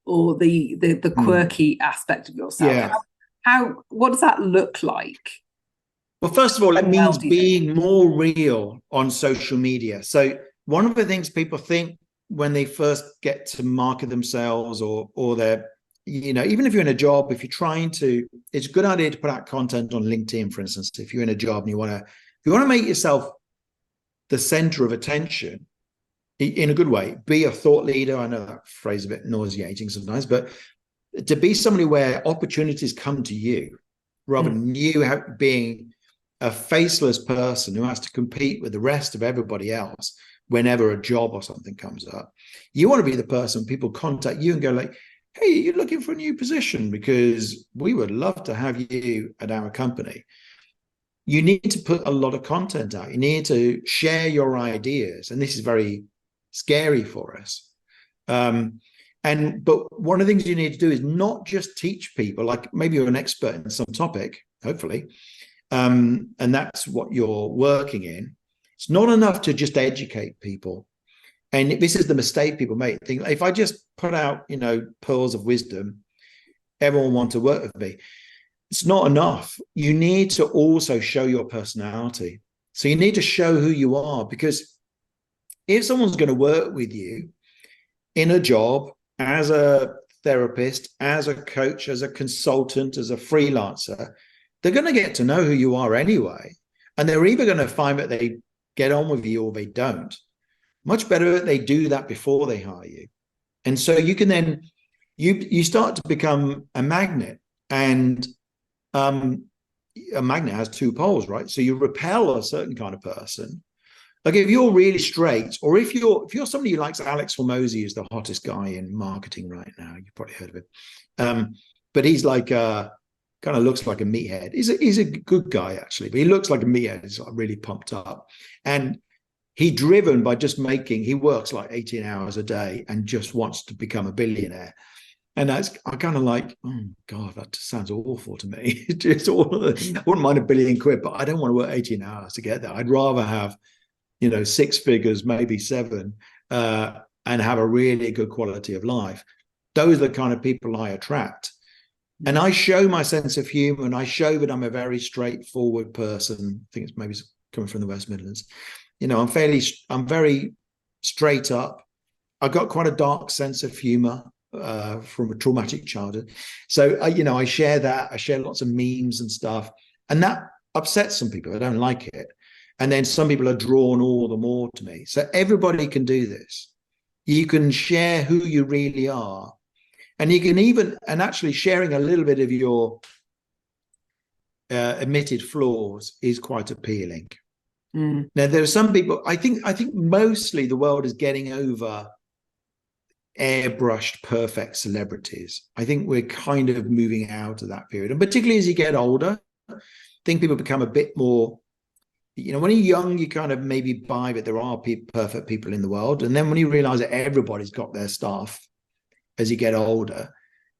or the quirky aspect of yourself, what does that look like? Well, first of all, it means being more real on social media. So one of the things people think when they first get to market themselves, or they're, even if you're in a job, if you're trying to, it's a good idea to put out content on LinkedIn, for instance. If you're in a job and you want to make yourself the center of attention, in a good way, be a thought leader. I know that phrase is a bit nauseating sometimes, but to be somebody where opportunities come to you rather than you being a faceless person who has to compete with the rest of everybody else whenever a job or something comes up. You want to be the person people contact you and go like, hey, you're looking for a new position because we would love to have you at our company. You need to put a lot of content out. You need to share your ideas. And this is very scary for us. But one of the things you need to do is not just teach people, like maybe you're an expert in some topic, hopefully, and that's what you're working in. It's not enough to just educate people. And this is the mistake people make. Think, if I just put out, pearls of wisdom everyone want to work with me. It's not enough. You need to also show your personality. So you need to show who you are, because if someone's going to work with you in a job, as a therapist, as a coach, as a consultant, as a freelancer, they're going to get to know who you are anyway. And they're either going to find that they get on with you or they don't. Much better that they do that before they hire you. And so you can then, you start to become a magnet. And a magnet has two poles, right? So you repel a certain kind of person. Like if you're really straight, or if you're somebody who likes Alex Hormozy, is the hottest guy in marketing right now. You've probably heard of him. But he's like kind of looks like a meathead. He's a good guy actually, but he looks like a meathead. He's like really pumped up, and he's driven by just he works like 18 hours a day and just wants to become a billionaire. And I kind of like, oh God, that just sounds awful to me. Just I wouldn't mind £1 billion, but I don't want to work 18 hours to get there. I'd rather have, 6 figures, maybe 7, and have a really good quality of life. Those are the kind of people I attract. And I show my sense of humor, and I show that I'm a very straightforward person. I think it's maybe coming from the West Midlands. I'm very straight up. I've got quite a dark sense of humor from a traumatic childhood. So, I share that. I share lots of memes and stuff. And that upsets some people. I don't like it. And then some people are drawn all the more to me. So everybody can do this. You can share who you really are. And you can actually sharing a little bit of your admitted flaws is quite appealing. Now, there are some people, I think mostly the world is getting over airbrushed perfect celebrities. I think we're kind of moving out of that period. And particularly as you get older, I think people become a bit more, when you're young, you kind of maybe buy that there are perfect people in the world. And then when you realize that everybody's got their stuff, as you get older,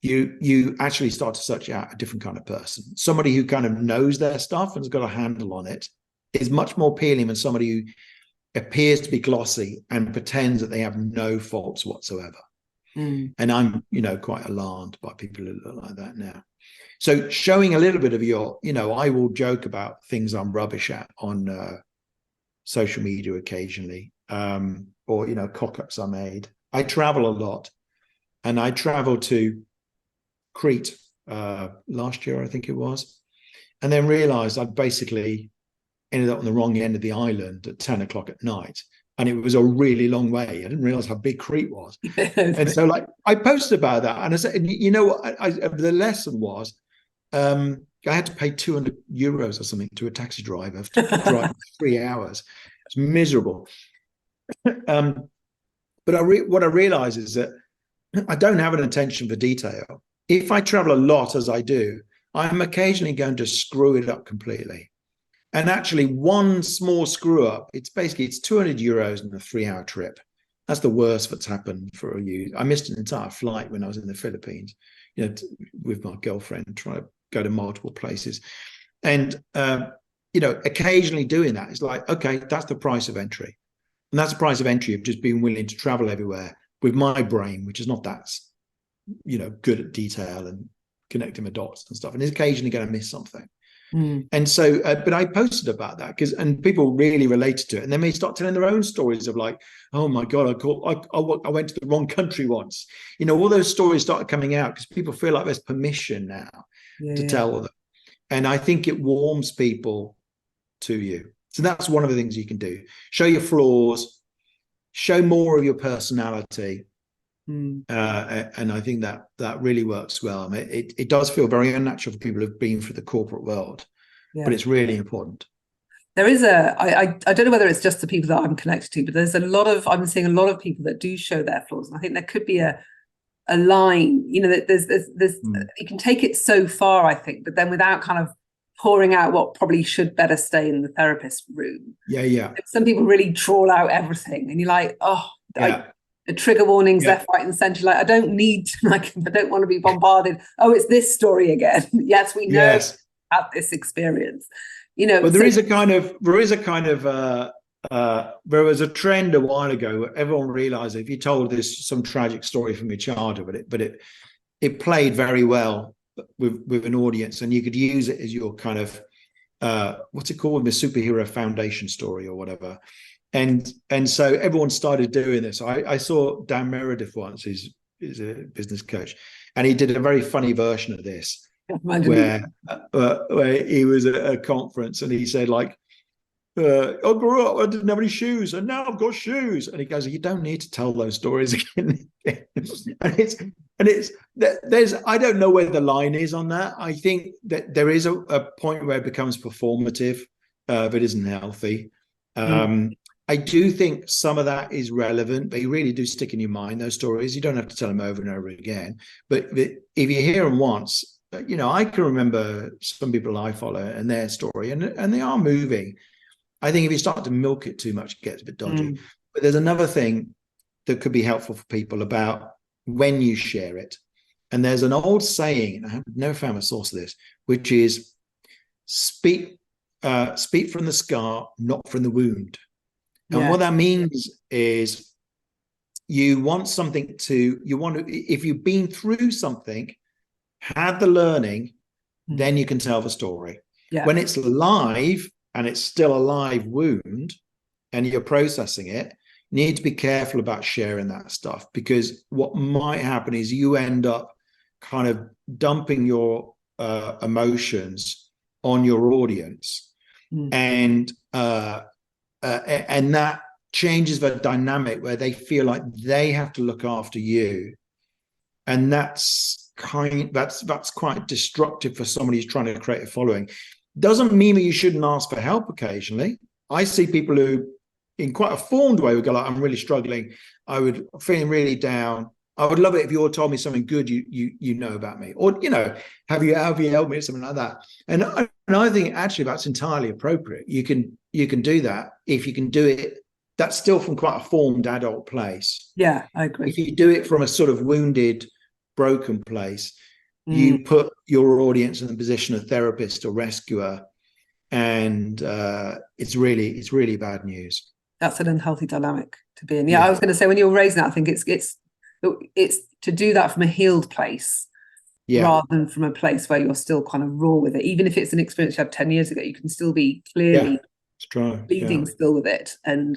you actually start to search out a different kind of person. Somebody who kind of knows their stuff and has got a handle on it is much more appealing than somebody who appears to be glossy and pretends that they have no faults whatsoever. And I'm, quite alarmed by people who look like that now. So showing a little bit of your, I will joke about things I'm rubbish at on social media occasionally, or, cock-ups I made. I travel a lot, and I traveled to Crete last year, I think it was, and then realized I'd basically ended up on the wrong end of the island at 10 o'clock at night. And it was a really long way. I didn't realize how big Crete was. And so I posted about that. And I said, the lesson was, I had to pay €200 or something to a taxi driver to drive 3 hours. It's miserable. But what I realized is that I don't have an attention for detail. If I travel a lot, as I do, I'm occasionally going to screw it up completely. And actually, one small screw up, it's €200 in a 3-hour trip. That's the worst that's happened for you. I missed an entire flight when I was in the Philippines, with my girlfriend, trying to go to multiple places. And, occasionally doing that is like, okay, that's the price of entry. And that's the price of entry of just being willing to travel everywhere with my brain, which is not that, good at detail and connecting the dots and stuff. And it's occasionally going to miss something. And so, but I posted about that and people really related to it. And then they start telling their own stories of like, oh my God, I went to the wrong country once. All those stories started coming out because people feel like there's permission now to tell them. And I think it warms people to you. So that's one of the things you can do. Show your flaws, show more of your personality. And I think that really works well. I mean, it does feel very unnatural for people who've been through the corporate world, but it's really important. There is I don't know whether it's just the people that I'm connected to, but I'm seeing a lot of people that do show their flaws. And I think there could be a line, that there's you can take it so far, I think, but then without kind of pouring out what probably should better stay in the therapist room. Some people really trawl out everything, and you're like, the trigger warnings left, right, and centre. Like, I don't need to, I don't want to be bombarded. Oh, it's this story again. Yes, we know about this experience. But there was a trend a while ago where everyone realised if you told some tragic story from your childhood, but it played very well with an audience, and you could use it as your kind of what's it called, the superhero foundation story or whatever. And so everyone started doing this. I saw Dan Meredith once, who's a business coach, and he did a very funny version of this where he was at a conference and he said, like, I grew up, I didn't have any shoes, and now I've got shoes. And he goes, you don't need to tell those stories again. There's I don't know where the line is on that. I think that there is a point where it becomes performative, if it isn't healthy. I do think some of that is relevant, but you really do stick in your mind, those stories. You don't have to tell them over and over again. But if you hear them once, I can remember some people I follow and their story, and they are moving. I think if you start to milk it too much, it gets a bit dodgy. But there's another thing that could be helpful for people about when you share it. And there's an old saying, and I have never found a source of this, which is speak from the scar, not from the wound. And what that means is if you've been through something, had the learning, then you can tell the story. Yeah. When it's live and it's still a live wound and you're processing it, you need to be careful about sharing that stuff, because what might happen is you end up kind of dumping your emotions on your audience. And that changes the dynamic where they feel like they have to look after you, and that's quite destructive for somebody who's trying to create a following. Doesn't mean that you shouldn't ask for help occasionally. I see people who, in quite a formed way, would go like, I'm really struggling, feeling really down, I would love it if you all told me something good you know about me, or have you helped me, something like that. And I think actually that's entirely appropriate. You can do that if you can do it. That's still from quite a formed adult place. Yeah, I agree. If you do it from a sort of wounded, broken place, you put your audience in the position of therapist or rescuer, and it's really bad news. That's an unhealthy dynamic to be in. Yeah, I was going to say, when you're raising that, I think it's to do that from a healed place, rather than from a place where you're still kind of raw with it. Even if it's an experience you had 10 years ago, you can still be clearly bleeding still with it, and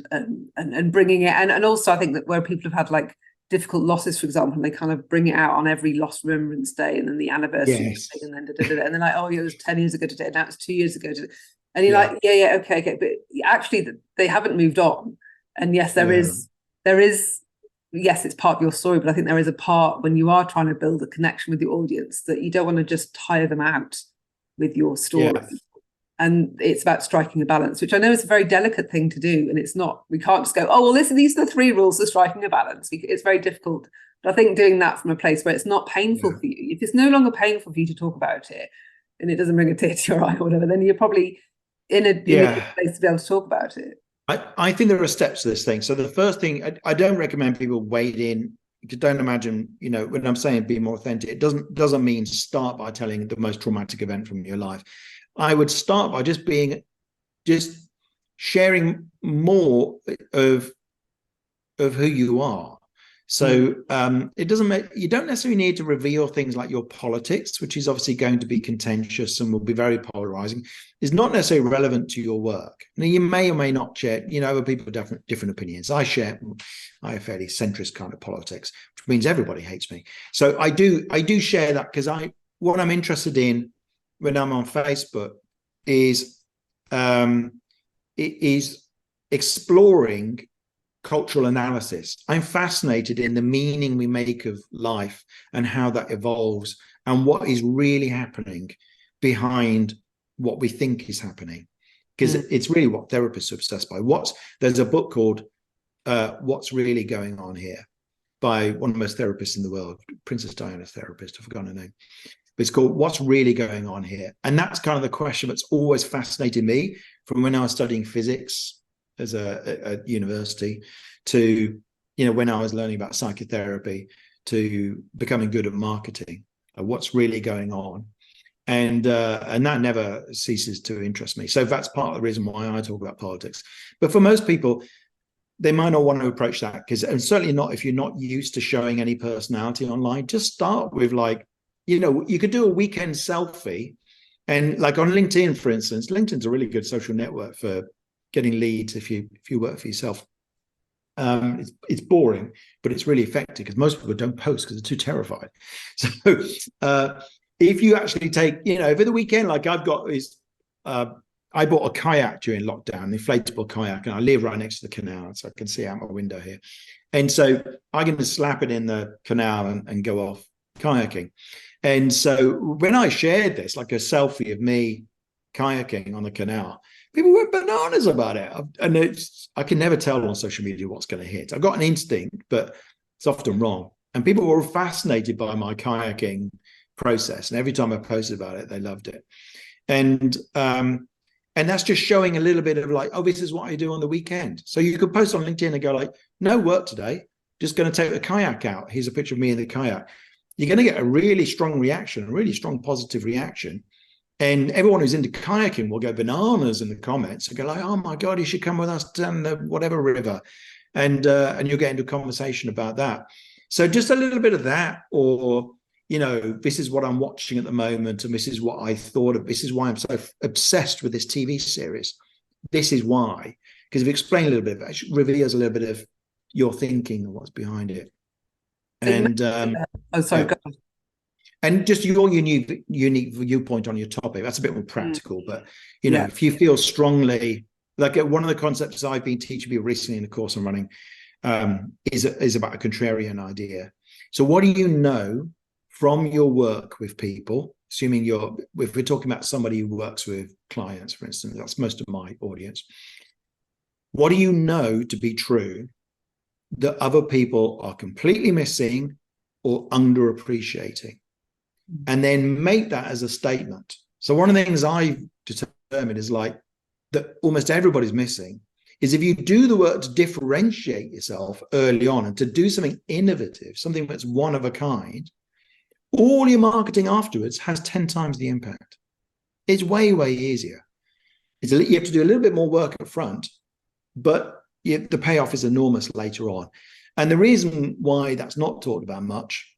bringing it. And also, I think that where people have had like difficult losses, for example, they kind of bring it out on every lost remembrance day and then the anniversary day, and then and they're like, oh, it was 10 years ago today, now it's 2 years ago today. And you're like, okay, but actually they haven't moved on. And yes, there is, yes, it's part of your story, but I think there is a part when you are trying to build a connection with your audience that you don't want to just tire them out with your story. Yeah. And it's about striking a balance, which I know is a very delicate thing to do. And it's not, we can't just go, oh, well, these are the 3 rules for striking a balance. It's very difficult. But I think doing that from a place where it's not painful for you, if it's no longer painful for you to talk about it, and it doesn't bring a tear to your eye or whatever, then you're probably in a good place to be able to talk about it. I think there are steps to this thing. So the first thing, I don't recommend people wade in. Don't imagine, when I'm saying be more authentic, it doesn't mean start by telling the most traumatic event from your life. I would start by just sharing more of who you are. So it doesn't make, you don't necessarily need to reveal things like your politics, which is obviously going to be contentious and will be very polarizing. It's not necessarily relevant to your work. Now, you may or may not share, other people have different opinions. I have fairly centrist kind of politics, which means everybody hates me. So I do share that, because what I'm interested in when I'm on Facebook is exploring cultural analysis. I'm fascinated in the meaning we make of life and how that evolves and what is really happening behind what we think is happening, because it's really what therapists are obsessed by. There's a book called What's Really Going On Here by one of the most therapists in the world, Princess Diana's therapist, I've forgotten her name. But it's called What's Really Going On Here? And that's kind of the question that's always fascinated me from when I was studying physics as a university to, when I was learning about psychotherapy, to becoming good at marketing. What's really going on? And that never ceases to interest me. So that's part of the reason why I talk about politics. But for most people, they might not want to approach that, because, and certainly not if you're not used to showing any personality online. Just start with, like, you could do a weekend selfie, and like on LinkedIn, for instance. LinkedIn's a really good social network for getting leads if you work for yourself. It's boring, but it's really effective because most people don't post because they're too terrified. So if you actually take, over the weekend, like I've got is, I bought a kayak during lockdown, an inflatable kayak, and I live right next to the canal, so I can see out my window here. And so I'm going to slap it in the canal and go off kayaking. And so when I shared this, like a selfie of me kayaking on the canal, people went bananas about it. And I can never tell on social media what's going to hit. I've got an instinct, but it's often wrong. And people were fascinated by my kayaking process. And every time I posted about it, they loved it. And that's just showing a little bit of like, oh, this is what I do on the weekend. So you could post on LinkedIn and go like, no work today, just going to take the kayak out. Here's a picture of me in the kayak. You're going to get a really strong reaction, a really strong positive reaction. And everyone who's into kayaking will go bananas in the comments and go like, oh my God, you should come with us down the whatever river. And you'll get into a conversation about that. So just a little bit of that, or, this is what I'm watching at the moment, and this is what I thought of. This is why I'm so obsessed with this TV series. This is why. Because if you explain a little bit, it reveals a little bit of your thinking and what's behind it. And sorry. Go on. And just your unique viewpoint on your topic. That's a bit more practical, but if you feel strongly, like one of the concepts I've been teaching people recently in the course I'm running is about a contrarian idea. So what do you know from your work with people, assuming if we're talking about somebody who works with clients, for instance, that's most of my audience. What do you know to be true that other people are completely missing or underappreciating? And then make that as a statement. So one of the things I've determined is like that almost everybody's missing is if you do the work to differentiate yourself early on and to do something innovative, something that's one of a kind, all your marketing afterwards has 10 times the impact. It's way, way easier. You have to do a little bit more work up front, but the payoff is enormous later on. And the reason why that's not talked about much,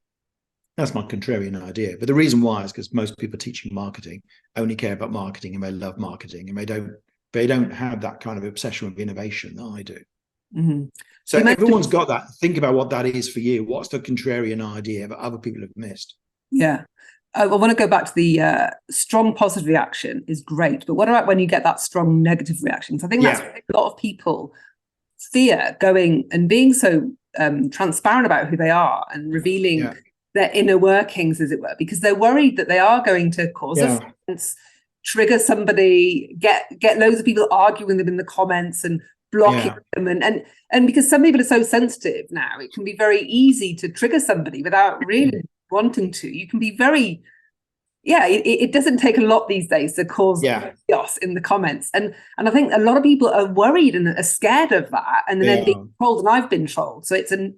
that's my contrarian idea, but the reason why is because most people teaching marketing only care about marketing, and they love marketing, and they don't have that kind of obsession with innovation that I do. Mm-hmm. So everyone's got that. Think about what that is for you. What's the contrarian idea that other people have missed? Yeah. I want to go back to the strong positive reaction is great, but what about when you get that strong negative reaction? So I think that's what a lot of people fear, going and being so transparent about who they are and revealing their inner workings, as it were, because they're worried that they are going to cause offense, trigger somebody, get loads of people arguing them in the comments and blocking them. And because some people are so sensitive now, it can be very easy to trigger somebody without really wanting to. You can be very, it doesn't take a lot these days to cause chaos in the comments. And I think a lot of people are worried and are scared of that, and then being trolled, and I've been trolled. So it's a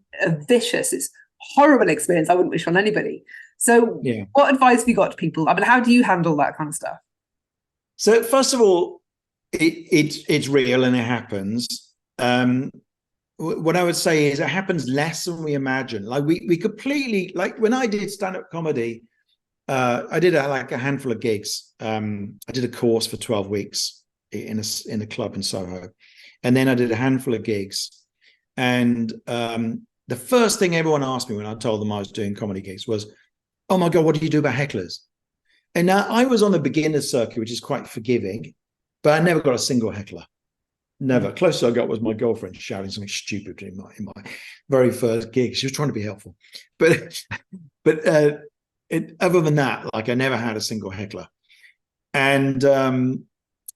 vicious, it's horrible experience I wouldn't wish on anybody. So what advice have you got to people? I mean, how do you handle that kind of stuff? So first of all, it's real and it happens. What I would say is it happens less than we imagine. Like we completely, like when I did stand-up comedy, I did a handful of gigs. I did a course for 12 weeks in a club in Soho. And then I did a handful of gigs. And the first thing everyone asked me when I told them I was doing comedy gigs was, oh my God, what do you do about hecklers? And now I was on the beginner's circuit, which is quite forgiving, but I never got a single heckler. Never. Closest I got was my girlfriend shouting something stupid in my very first gig. She was trying to be helpful. But other than that, like I never had a single heckler. And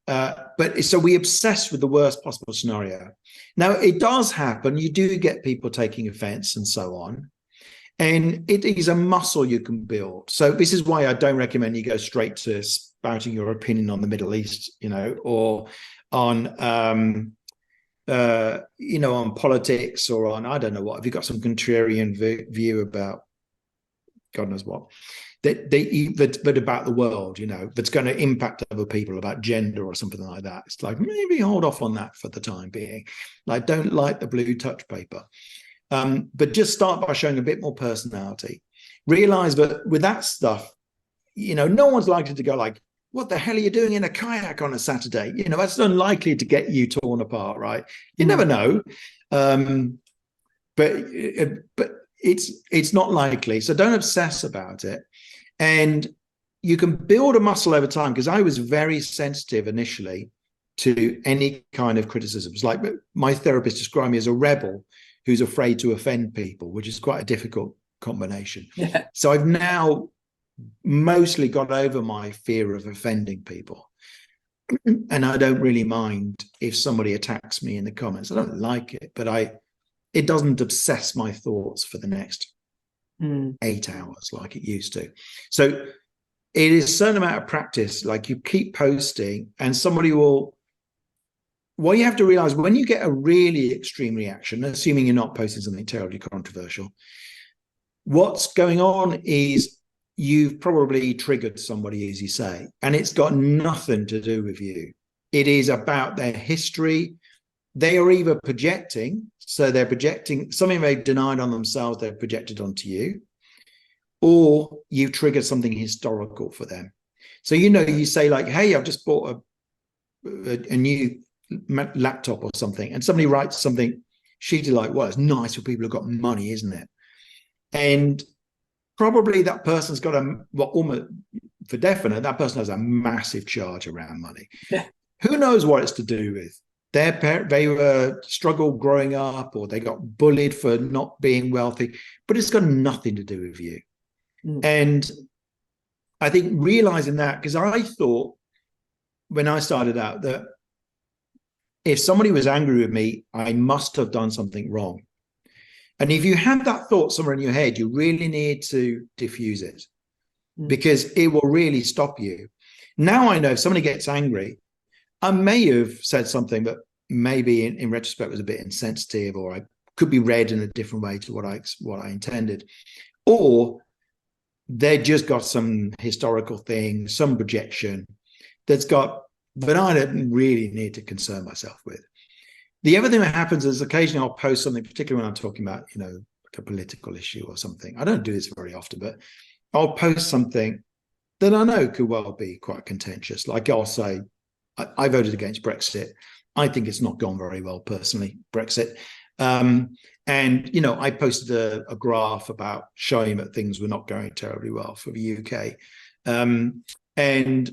but so we obsess with the worst possible scenario. Now it does happen. You do get people taking offense and so on. And it is a muscle you can build. So this is why I don't recommend you go straight to spouting your opinion on the Middle East, or on on politics, or on, I don't know what. Have you got some contrarian view about God knows what? but about the world, that's going to impact other people, about gender or something like that. It's like, maybe hold off on that for the time being. Like, don't like the blue touch paper. But just start by showing a bit more personality. Realize that with that stuff, no one's likely to go like, what the hell are you doing in a kayak on a Saturday? That's unlikely to get you torn apart, right? You never know. But it's not likely. So don't obsess about it. And you can build a muscle over time, because I was very sensitive initially to any kind of criticism. It's like my therapist described me as a rebel who's afraid to offend people, which is quite a difficult combination. Yeah. So I've now mostly got over my fear of offending people. And I don't really mind if somebody attacks me in the comments. I don't like it, but it doesn't obsess my thoughts for the next 8 hours like it used to. So it is a certain amount of practice. Like, you keep posting and somebody will, what you have to realize, when you get a really extreme reaction, assuming you're not posting something terribly controversial, what's going on is you've probably triggered somebody, as you say, and it's got nothing to do with you. It is about their history. They are either projecting, so they're projecting something they've denied on themselves, they've projected onto you, or you've triggered something historical for them. So, you say like, hey, I've just bought a new laptop or something, and somebody writes something shitty like, well, it's nice for people who've got money, isn't it? And probably that person's got almost for definite, that person has a massive charge around money. Yeah. Who knows what it's to do with? They were struggled growing up, or they got bullied for not being wealthy, but it's got nothing to do with you. And I think realizing that, because I thought when I started out that if somebody was angry with me, I must have done something wrong. And if you have that thought somewhere in your head, you really need to diffuse it, because it will really stop you. Now I know if somebody gets angry, I may have said something that maybe in retrospect was a bit insensitive, or I could be read in a different way to what I intended, or they just got some historical thing, some projection that I don't really need to concern myself with. The other thing that happens is occasionally I'll post something, particularly when I'm talking about, like a political issue or something. I don't do this very often, but I'll post something that I know could well be quite contentious. Like, I'll say, I voted against Brexit. I think it's not gone very well personally, Brexit. And, I posted a graph about showing that things were not going terribly well for the UK. And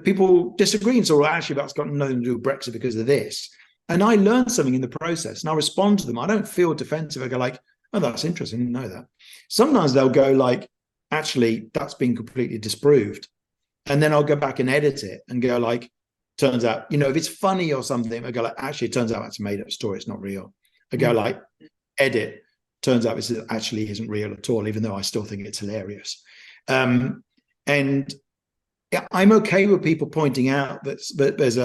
people disagree and say, well, actually, that's got nothing to do with Brexit because of this. And I learned something in the process, and I respond to them. I don't feel defensive. I go like, oh, that's interesting. I didn't know that. Sometimes they'll go like, actually, that's been completely disproved. And then I'll go back and edit it and go like, turns out, if it's funny or something, I go like, actually, it turns out that's a made up story. It's not real. I go like, edit. Turns out this actually isn't real at all, even though I still think it's hilarious. And yeah, I'm okay with people pointing out that there's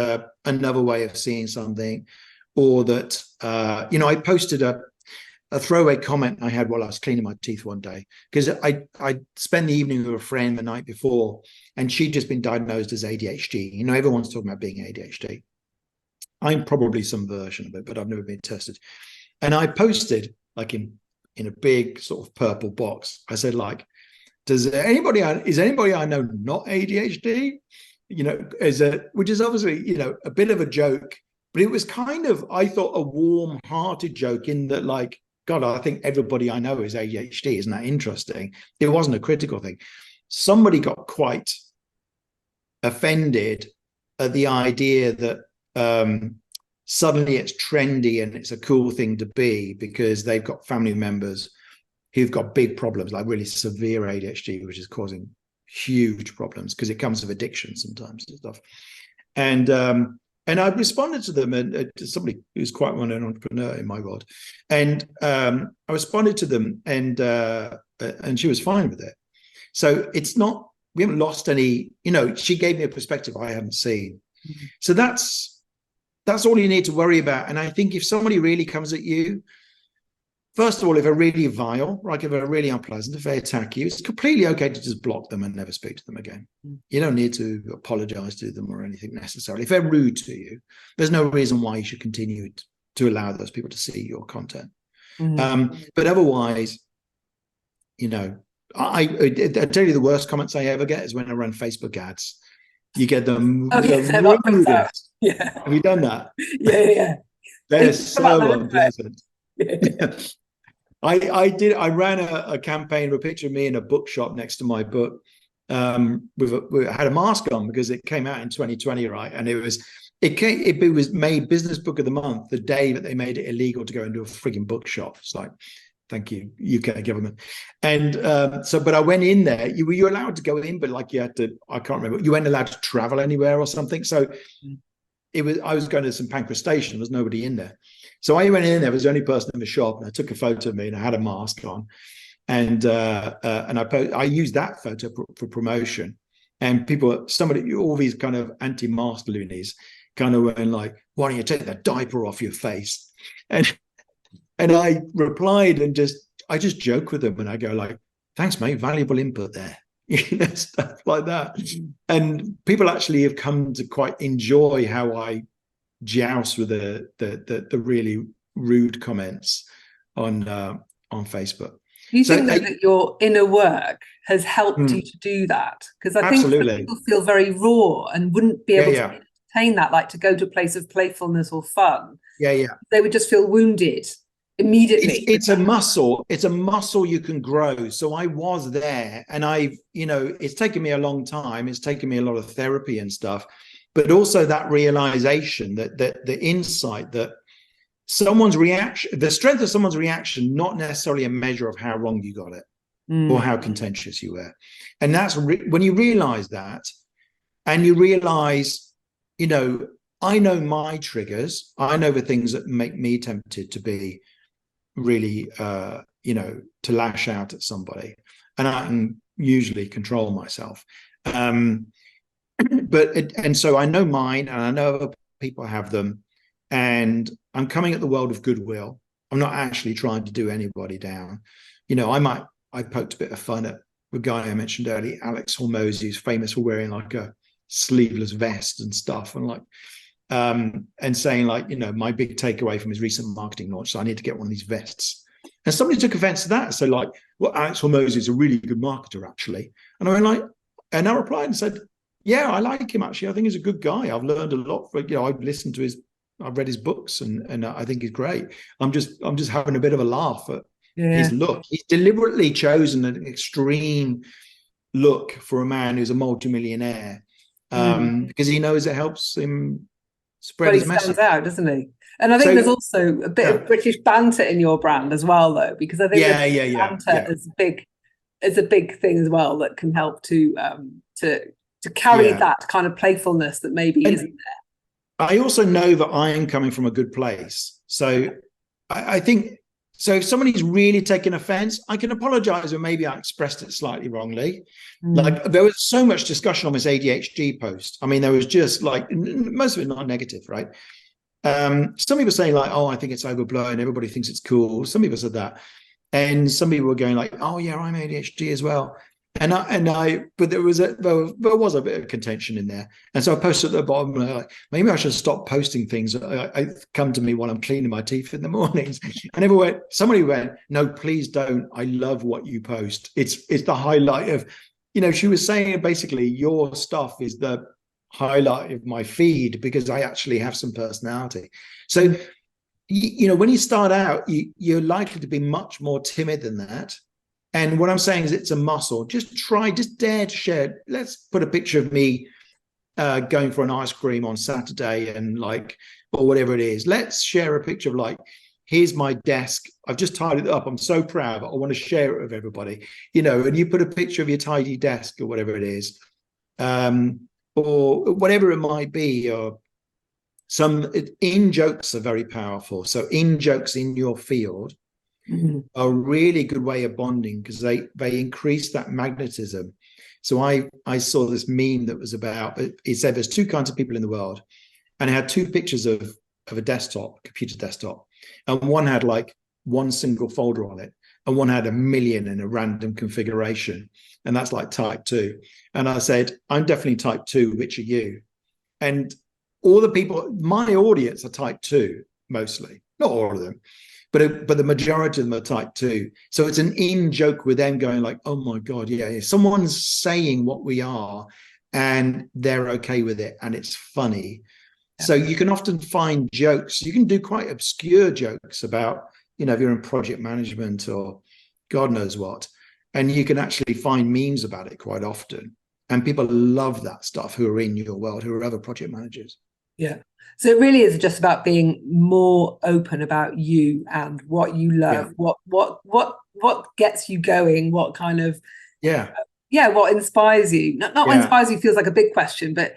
another way of seeing something, or that, I posted a throwaway comment I had while I was cleaning my teeth one day, because I spent the evening with a friend the night before, and she'd just been diagnosed as ADHD. Everyone's talking about being ADHD. I'm probably some version of it, but I've never been tested. And I posted like in a big sort of purple box. I said like, is anybody I know not ADHD? Which is obviously, a bit of a joke, but it was kind of, I thought, a warm-hearted joke in that, like, God, I think everybody I know is ADHD. Isn't that interesting? It wasn't a critical thing. Somebody got quite offended at the idea that suddenly it's trendy and it's a cool thing to be because they've got family members who've got big problems, like really severe ADHD, which is causing huge problems because it comes with addiction sometimes and stuff. And I responded to them, and to somebody who's quite an entrepreneur in my world, and I responded to them, and she was fine with it. So it's not, we haven't lost any. She gave me a perspective I haven't seen. Mm-hmm. So that's all you need to worry about. And I think if somebody really comes at you, first of all, if they're really vile, like if they're really unpleasant, if they attack you, it's completely okay to just block them and never speak to them again. You don't need to apologize to them or anything necessarily. If they're rude to you, there's no reason why you should continue to allow those people to see your content. But otherwise, you know, I tell you the worst comments I ever get is when I run Facebook ads. You get them. Yeah. Have you done that? Yeah. They're so unpleasant. Yeah. I ran a campaign with a picture of me in a bookshop next to my book. I had a mask on because it came out in 2020, right? And it was made Business Book of the Month the day that they made it illegal to go into a frigging bookshop. It's like, thank you, UK government. And but I went in there. You were allowed to go in, but like you had to, I can't remember, you weren't allowed to travel anywhere or something. So I was going to St Pancras Station. There was nobody in there. So I went in there, was the only person in the shop, and I took a photo of me and I had a mask on. And I used that photo for promotion. And all these kind of anti-mask loonies kind of went like, why don't you take that diaper off your face? And I replied and I just joke with them and I go like, thanks, mate, valuable input there. You know, stuff like that. And people actually have come to quite enjoy how I joust with the really rude comments on Facebook. Do you think that your inner work has helped you to do that? Because I think people feel very raw and wouldn't be able to entertain that, like to go to a place of playfulness or fun. They would just feel wounded immediately. It's a muscle. It's a muscle you can grow. So I was there, and it's taken me a long time. It's taken me a lot of therapy and stuff, but also that realization that the insight that someone's reaction, the strength of someone's reaction, not necessarily a measure of how wrong you got it or how contentious you were. And that's when you realize that, and you realize, I know my triggers. I know the things that make me tempted to be really, to lash out at somebody, and I can usually control myself. And so I know mine, and I know other people have them, and I'm coming at the world of goodwill. I'm not actually trying to do anybody down. I poked a bit of fun at the guy I mentioned earlier, Alex Hormozy, who's famous for wearing like a sleeveless vest and stuff, and and saying like, my big takeaway from his recent marketing launch, so I need to get one of these vests. And somebody took offense to that. So like, well, Alex Hormozy is a really good marketer, actually. And I went like, and I replied and said, yeah, I like him, actually. I think he's a good guy. I've learned a lot. I've read his books, and I think he's great. I'm just having a bit of a laugh at his look. He's deliberately chosen an extreme look for a man who's a multimillionaire, because he knows it helps him spread his message. He stands out, doesn't he? And I think there's also a bit of British banter in your brand as well, though, because I think banter is a big thing as well that can help to carry that kind of playfulness that maybe isn't there. I also know that I am coming from a good place. So I think, so if somebody's really taken offense, I can apologize, or maybe I expressed it slightly wrongly. Like there was so much discussion on this ADHD post. I mean, there was just like, most of it not negative, right? Some people saying like, oh, I think it's overblown. Everybody thinks it's cool. Some people said that. And some people were going like, oh yeah, I'm ADHD as well. But there was a bit of contention in there. And so I posted at the bottom, like, maybe I should stop posting things that come to me while I'm cleaning my teeth in the mornings. And somebody went, no, please don't. I love what you post. It's the highlight of, she was saying basically your stuff is the highlight of my feed because I actually have some personality. So, when you start out, you're likely to be much more timid than that. And what I'm saying is it's a muscle. Just dare to share. Let's put a picture of me going for an ice cream on Saturday and or whatever it is. Let's share a picture of like, here's my desk. I've just tidied it up. I'm so proud. I want to share it with everybody, and you put a picture of your tidy desk or whatever it is, or whatever it might be, or some in-jokes are very powerful. So in-jokes in your field are a really good way of bonding because they increase that magnetism. So I saw this meme that was about, it said there's two kinds of people in the world, and it had two pictures of a computer desktop, and one had like one single folder on it, and one had 1 million in a random configuration, and that's like type 2. And I said, I'm definitely type 2, which are you? And all the people, my audience are type 2 mostly, not all of them, but the majority of them are type 2. So it's an in joke with them going like, oh my God, yeah, someone's saying what we are and they're okay with it and it's funny. Yeah. So you can often find jokes. You can do quite obscure jokes about, you know, if you're in project management or God knows what, and you can actually find memes about it quite often. And people love that stuff who are in your world, who are other project managers. Yeah. So it really is just about being more open about you and what you love, what gets you going, what kind of what inspires you. Not what inspires you feels like a big question, but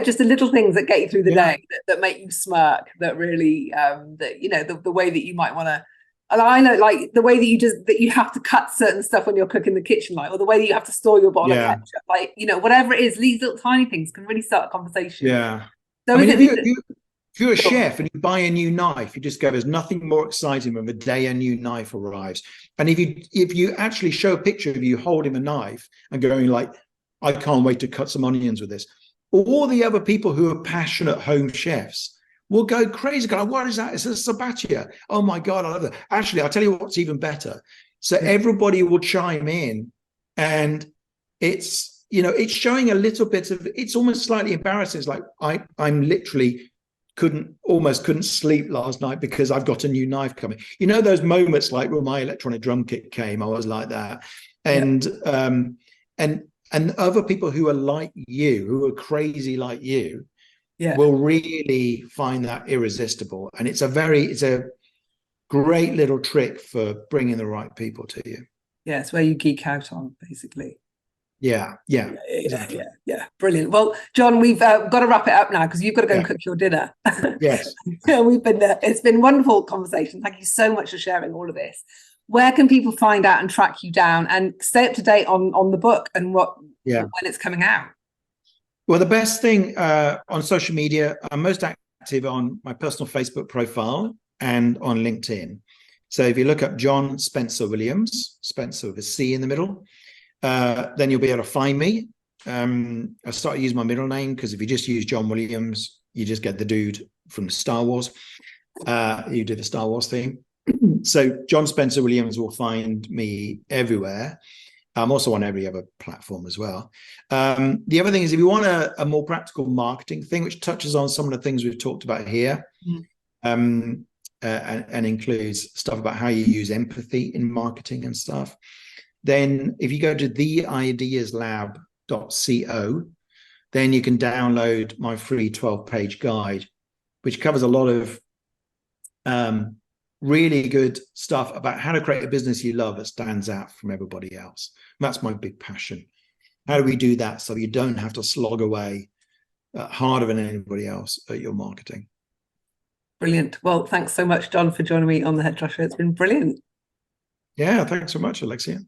just the little things that get you through the day, that make you smirk, that really that, you know, the way that you might want to. And I know, like, the way that you have to cut certain stuff when you're cooking the kitchen, like, or the way that you have to store your bottle of ketchup, like, you know, whatever it is, these little tiny things can really start a conversation. Yeah. So I mean, if you're a chef and you buy a new knife, you just go, there's nothing more exciting than the day a new knife arrives. And if you actually show a picture of you holding a knife and going like, I can't wait to cut some onions with this, all the other people who are passionate home chefs will go crazy. Go, what is that? It's a sabbatia. Oh my God, I love that. Actually, I'll tell you what's even better. So everybody will chime in, and it's, you know, it's showing a little bit of, it's almost slightly embarrassing. It's like, I'm literally almost couldn't sleep last night because I've got a new knife coming. You know, those moments like when my electronic drum kit came, I was like that. And and other people who are like you, who are crazy like you, will really find that irresistible. And it's a great little trick for bringing the right people to you. Yeah, it's where you geek out on, basically. Yeah. Brilliant. Well, John, we've got to wrap it up now because you've got to go and cook your dinner. Yes. It's been a wonderful conversation. Thank you so much for sharing all of this. Where can people find out and track you down and stay up to date on the book and when it's coming out? Well, the best thing on social media, I'm most active on my personal Facebook profile and on LinkedIn. So if you look up John Spencer Williams, Spencer with a C in the middle, then you'll be able to find me. I started using my middle name because if you just use John Williams, you just get the dude from Star Wars. You did the Star Wars thing. So John Spencer Williams will find me everywhere. I'm also on every other platform as well. The other thing is, if you want a more practical marketing thing, which touches on some of the things we've talked about here, and includes stuff about how you use empathy in marketing and stuff, then if you go to theideaslab.co, then you can download my free 12-page guide, which covers a lot of really good stuff about how to create a business you love that stands out from everybody else. And that's my big passion. How do we do that so you don't have to slog away harder than anybody else at your marketing? Brilliant. Well, thanks so much, John, for joining me on the Head Trash Show. It's been brilliant. Yeah, thanks so much, Alexia.